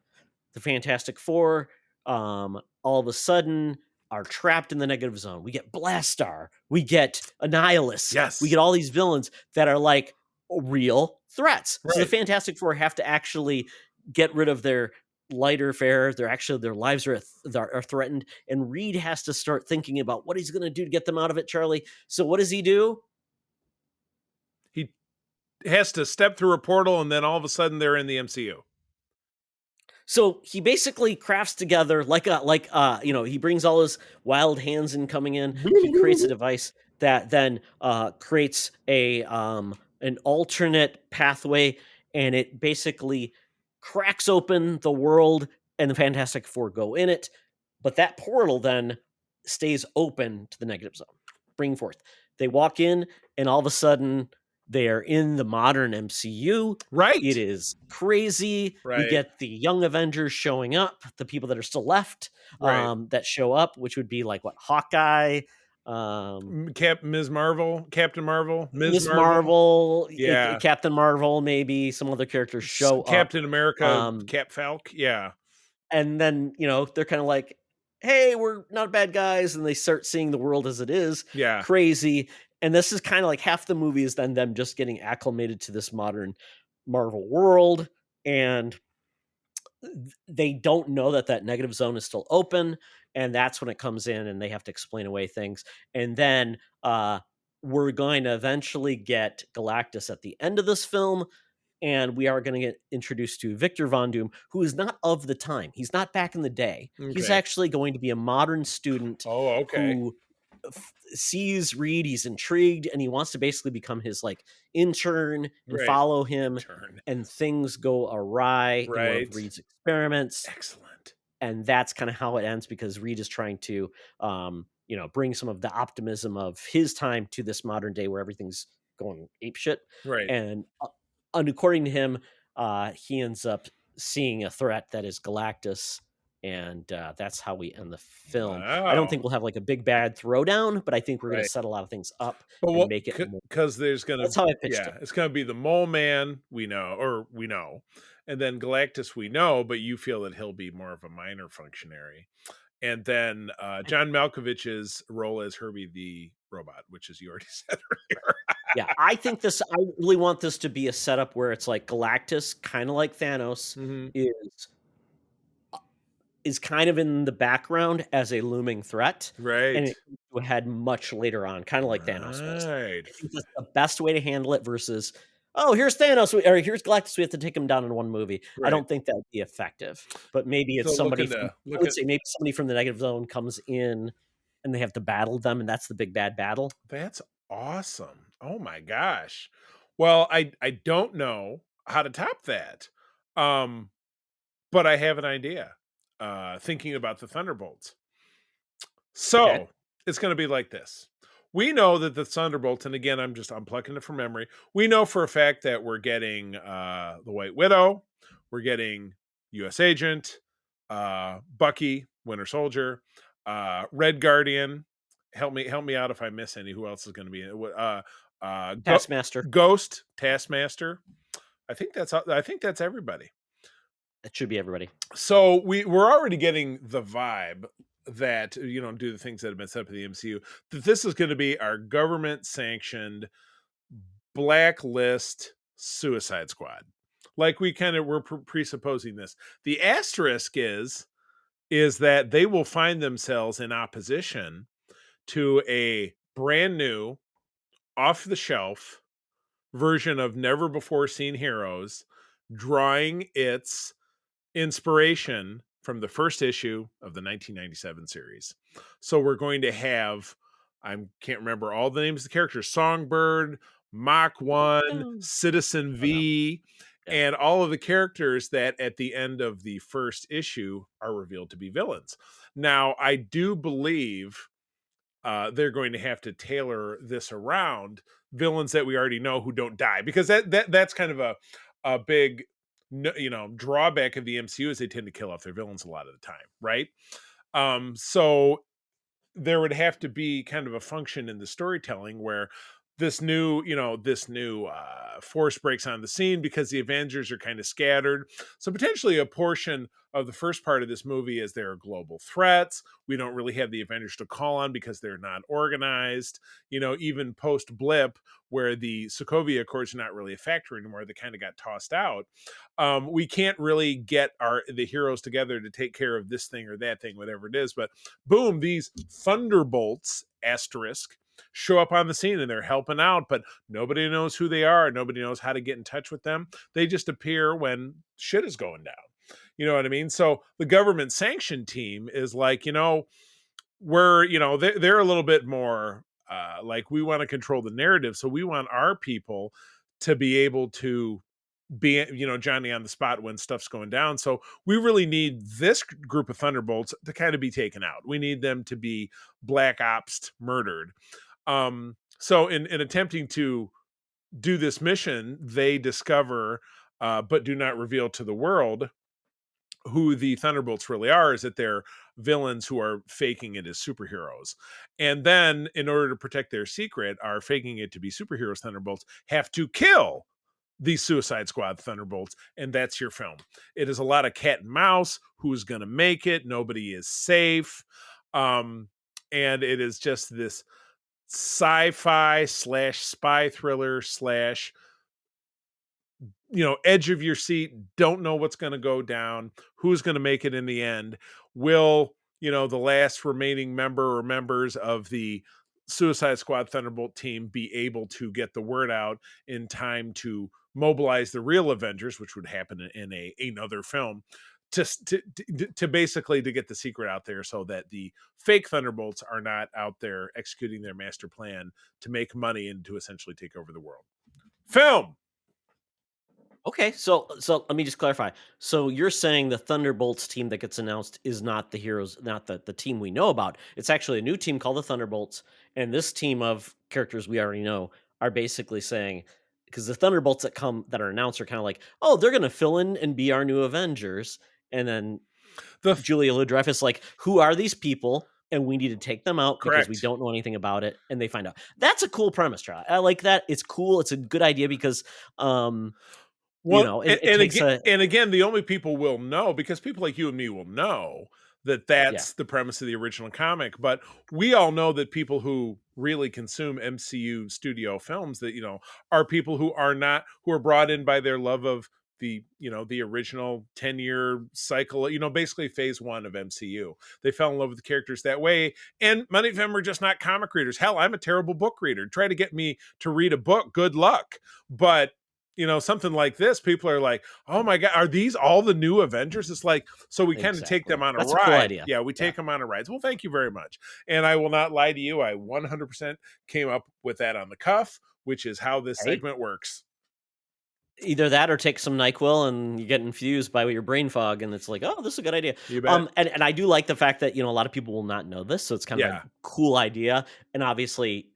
Speaker 2: The Fantastic Four, all of a sudden, are trapped in the negative zone. We get Blastar. We get Annihilus.
Speaker 3: Yes.
Speaker 2: We get all these villains that are like real threats. So the
Speaker 3: Right.
Speaker 2: Fantastic Four have to actually get rid of their lighter fare. Their lives are threatened. And Reed has to start thinking about what he's going to do to get them out of it, Charlie. So what does he do?
Speaker 3: He has to step through a portal, and then all of a sudden they're in the MCU.
Speaker 2: So he basically crafts together he brings all his wild hands in coming in. He creates a device that then creates an alternate pathway, and it basically cracks open the world, and the Fantastic Four go in it. But that portal then stays open to the negative zone. Bring forth. They walk in, and all of a sudden they are in the modern MCU.
Speaker 3: Right.
Speaker 2: It is crazy. We
Speaker 3: Right.
Speaker 2: get the Young Avengers showing up, the people that are still left
Speaker 3: Right.
Speaker 2: that show up, which would be like Hawkeye,
Speaker 3: Ms. Marvel, Captain Marvel,
Speaker 2: Miss Marvel,
Speaker 3: Yeah.
Speaker 2: Captain Marvel, maybe some other characters show up.
Speaker 3: Captain America,
Speaker 2: Um,
Speaker 3: Cap Falc. Yeah.
Speaker 2: And then, they're kind of like, hey, we're not bad guys. And they start seeing the world as it is.
Speaker 3: Yeah.
Speaker 2: Crazy. And this is kind of like half the movie is then them just getting acclimated to this modern Marvel world. And they don't know that negative zone is still open. And that's when it comes in and they have to explain away things. And then we're going to eventually get Galactus at the end of this film. And we are going to get introduced to Victor Von Doom, who is not of the time. He's not back in the day. He's
Speaker 3: Okay.
Speaker 2: actually going to be a modern student
Speaker 3: Oh, okay.
Speaker 2: who sees Reed. He's intrigued, and he wants to basically become his intern and
Speaker 3: Right.
Speaker 2: follow him.
Speaker 3: Turn.
Speaker 2: And things go awry in one
Speaker 3: Right.
Speaker 2: of Reed's experiments.
Speaker 3: Excellent.
Speaker 2: And that's kind of how it ends, because Reed is trying to, bring some of the optimism of his time to this modern day where everything's going apeshit.
Speaker 3: Right.
Speaker 2: And according to him, he ends up seeing a threat that is Galactus, and that's how we end the film. I don't think
Speaker 3: Wow.
Speaker 2: we'll have a big bad throwdown, but I think we're going
Speaker 3: Right.
Speaker 2: to set a lot of things up
Speaker 3: But
Speaker 2: and
Speaker 3: what?
Speaker 2: make it more.
Speaker 3: Because there's gonna.
Speaker 2: That's how I pitched
Speaker 3: Yeah,
Speaker 2: it.
Speaker 3: it's gonna be the Mole Man. We know, and then Galactus. We know, but you feel that he'll be more of a minor functionary. And then John Malkovich's role as Herbie the robot, which is you already said earlier.
Speaker 2: Yeah, I really want this to be a setup where it's like Galactus, kind of like Thanos,
Speaker 3: Mhm.
Speaker 2: is kind of in the background as a looming threat, and
Speaker 3: Right.
Speaker 2: it comes to a head much later on, kind of like Thanos was.
Speaker 3: Right.
Speaker 2: I think that's the best way to handle it versus, oh, here's Thanos, or here's Galactus, we have to take him down in one movie. I
Speaker 3: Right.
Speaker 2: don't think that would be effective. But maybe it's
Speaker 3: So
Speaker 2: somebody
Speaker 3: looking
Speaker 2: from,
Speaker 3: to
Speaker 2: I
Speaker 3: look
Speaker 2: would
Speaker 3: at
Speaker 2: say maybe somebody from the negative zone comes in and they have to battle them, and that's the big bad battle.
Speaker 3: that's awesome. Oh my gosh. Well, I don't know how to top that. But I have an idea. Thinking about the Thunderbolts. So
Speaker 2: Okay.
Speaker 3: it's going to be like this. We know that the Thunderbolts, and again, I'm plucking it from memory. We know for a fact that we're getting the White Widow, we're getting U.S. Agent, Bucky, Winter Soldier, Red Guardian. Help me out if I miss any. Who else is going to be in it?
Speaker 2: Taskmaster.
Speaker 3: Ghost, Taskmaster. I think that's everybody.
Speaker 2: That should be everybody.
Speaker 3: So we're already getting the vibe that, do the things that have been set up in the MCU, that this is going to be our government sanctioned blacklist Suicide Squad. Like we kind of were presupposing this. The asterisk is that they will find themselves in opposition to a brand new, off the shelf version of Never Before Seen Heroes, drawing its inspiration from the first issue of the 1997 series. So we're going to have, I can't remember all the names of the characters, Songbird, Mach 1, Citizen V, and all of the characters that at the end of the first issue are revealed to be villains. Now, I do believe they're going to have to tailor this around villains that we already know who don't die, because that's kind of a big drawback of the MCU is they tend to kill off their villains a lot of the time, right? So there would have to be kind of a function in the storytelling where this new force breaks on the scene because the Avengers are kind of scattered. So potentially a portion of the first part of this movie is there are global threats. We don't really have the Avengers to call on because they're not organized. Even post blip, where the Sokovia Accords are not really a factor anymore, they kind of got tossed out. We can't really get the heroes together to take care of this thing or that thing, whatever it is. But boom, these Thunderbolts asterisk show up on the scene and they're helping out, but nobody knows who they are. Nobody knows how to get in touch with them. They just appear when shit is going down. You know what I mean? So the government sanctioned team is like, they're a little bit more like, we want to control the narrative. So we want our people to be able to be, Johnny on the spot when stuff's going down. So we really need this group of Thunderbolts to kind of be taken out. We need them to be black ops murdered. So in attempting to do this mission, they discover, but do not reveal to the world, who the Thunderbolts really are, is that they're villains who are faking it as superheroes. And then in order to protect their secret, are faking it to be superheroes Thunderbolts have to kill the Suicide Squad Thunderbolts, and that's your film. It is a lot of cat and mouse. Who's going to make it? Nobody is safe. And it is just this sci-fi / spy thriller / edge of your seat, don't know what's going to go down, who's going to make it in the end. Will, the last remaining member or members of the Suicide Squad Thunderbolt team be able to get the word out in time to mobilize the real Avengers, which would happen in another film, to basically to get the secret out there so that the fake Thunderbolts are not out there executing their master plan to make money and to essentially take over the world. Film.
Speaker 2: Okay, so let me just clarify. So you're saying the Thunderbolts team that gets announced is not the heroes, not the team we know about. It's actually a new team called the Thunderbolts, and this team of characters we already know are basically saying, because the Thunderbolts that are announced are kind of like, oh, they're going to fill in and be our new Avengers, and then Julia Louis-Dreyfus like, who are these people? And we need to take them out because we don't know anything about it, and they find out. That's a cool premise, Charlie. I like that. It's cool. It's a good idea because.
Speaker 3: Well, and again, the only people will know, because people like you and me will know that's the premise of the original comic. But we all know that people who really consume MCU studio films, that, are people who are brought in by their love of the original 10-year cycle, basically phase one of MCU. They fell in love with the characters that way. And many of them are just not comic readers. Hell, I'm a terrible book reader. Try to get me to read a book. Good luck. But something like this, people are like, oh my God, are these all the new Avengers? It's like, so we kind of take them on a ride.
Speaker 2: A cool idea.
Speaker 3: Yeah, we take them on a ride. Well, thank you very much. And I will not lie to you. I 100% came up with that on the cuff, which is how this segment works.
Speaker 2: Either that or take some NyQuil and you get infused by your brain fog, and it's like, oh, this is a good idea.
Speaker 3: You bet.
Speaker 2: And I do like the fact that, a lot of people will not know this, so it's kind of a cool idea. And obviously,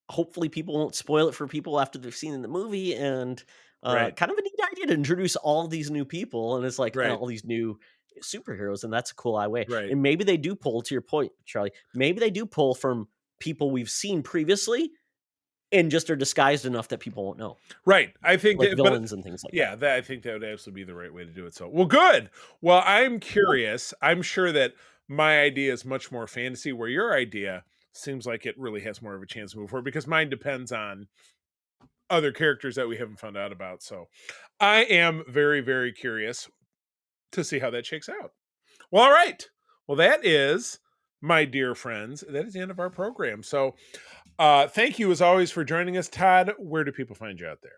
Speaker 2: hopefully people won't spoil it for people after they've seen the movie, and kind of a neat idea to introduce all these new people, and it's like all these new superheroes, and that's a cool way.
Speaker 3: Right.
Speaker 2: And maybe they do pull, to your point, Charlie, maybe they do pull from people we've seen previously and just are disguised enough that people won't know.
Speaker 3: Right. I think
Speaker 2: like villains and things like that.
Speaker 3: Yeah, I think that would absolutely be the right way to do it. So, well, good. Well, I'm curious. I'm sure that my idea is much more fantasy, where your idea seems like it really has more of a chance to move forward, because mine depends on other characters that we haven't found out about. So I am very, very curious to see how that shakes out. Well, all right. Well, that is, my dear friends, that is the end of our program. So thank you as always for joining us. Todd, where do people find you out there?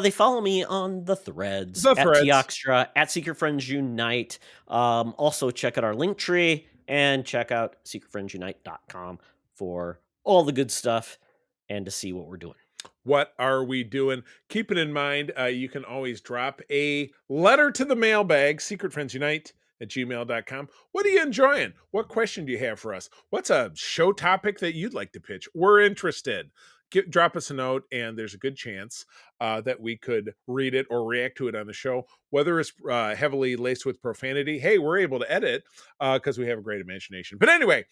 Speaker 2: They follow me on the threads. At Teoxtra, at Secret Friends Unite. Also check out our LinkTree, and check out secretfriendsunite.com for all the good stuff and to see what we're doing.
Speaker 3: What are we doing? Keep it in mind, you can always drop a letter to the mailbag, secretfriendsunite@gmail.com. What are you enjoying? What question do you have for us? What's a show topic that you'd like to pitch? We're interested. drop us a note, and there's a good chance that we could read it or react to it on the show. Whether it's heavily laced with profanity, hey, we're able to edit because we have a great imagination. But anyway,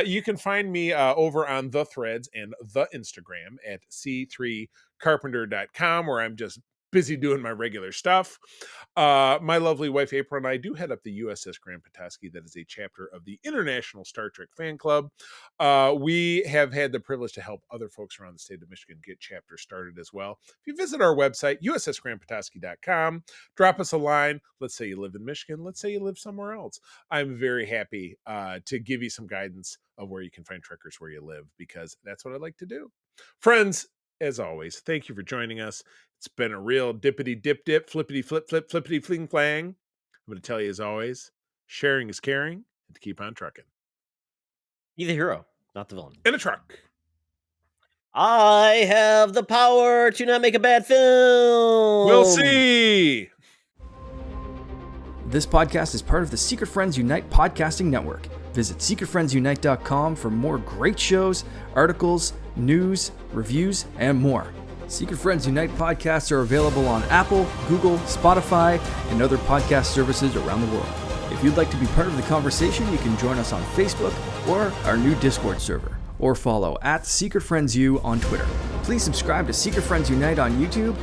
Speaker 3: you can find me over on the Threads and the Instagram at c3carpenter.com, where I'm just busy doing my regular stuff. My lovely wife April and I do head up the USS Grand Petoskey. That is a chapter of the International Star Trek Fan Club. We have had the privilege to help other folks around the state of Michigan get chapters started as well. If you visit our website, ussgrandpetoskey.com, drop us a line. Let's say you live in Michigan. Let's say you live somewhere else. I'm very happy to give you some guidance of where you can find trekkers where you live, because that's what I like to do. Friends, as always, thank you for joining us. It's been a real dippity dip dip, flippity flip flip, flippity fling flang. I'm going to tell you, as always, sharing is caring, and to keep on trucking.
Speaker 2: Be the hero, not the villain.
Speaker 3: In a truck.
Speaker 2: I have the power to not make a bad film.
Speaker 3: We'll see.
Speaker 7: This podcast is part of the Secret Friends Unite podcasting network. Visit secretfriendsunite.com for more great shows, articles, news, reviews, and more. Secret Friends Unite podcasts are available on Apple, Google, Spotify, and other podcast services around the world. If you'd like to be part of the conversation, you can join us on Facebook or our new Discord server, or follow @SecretFriendsU on Twitter. Please subscribe to Secret Friends Unite on YouTube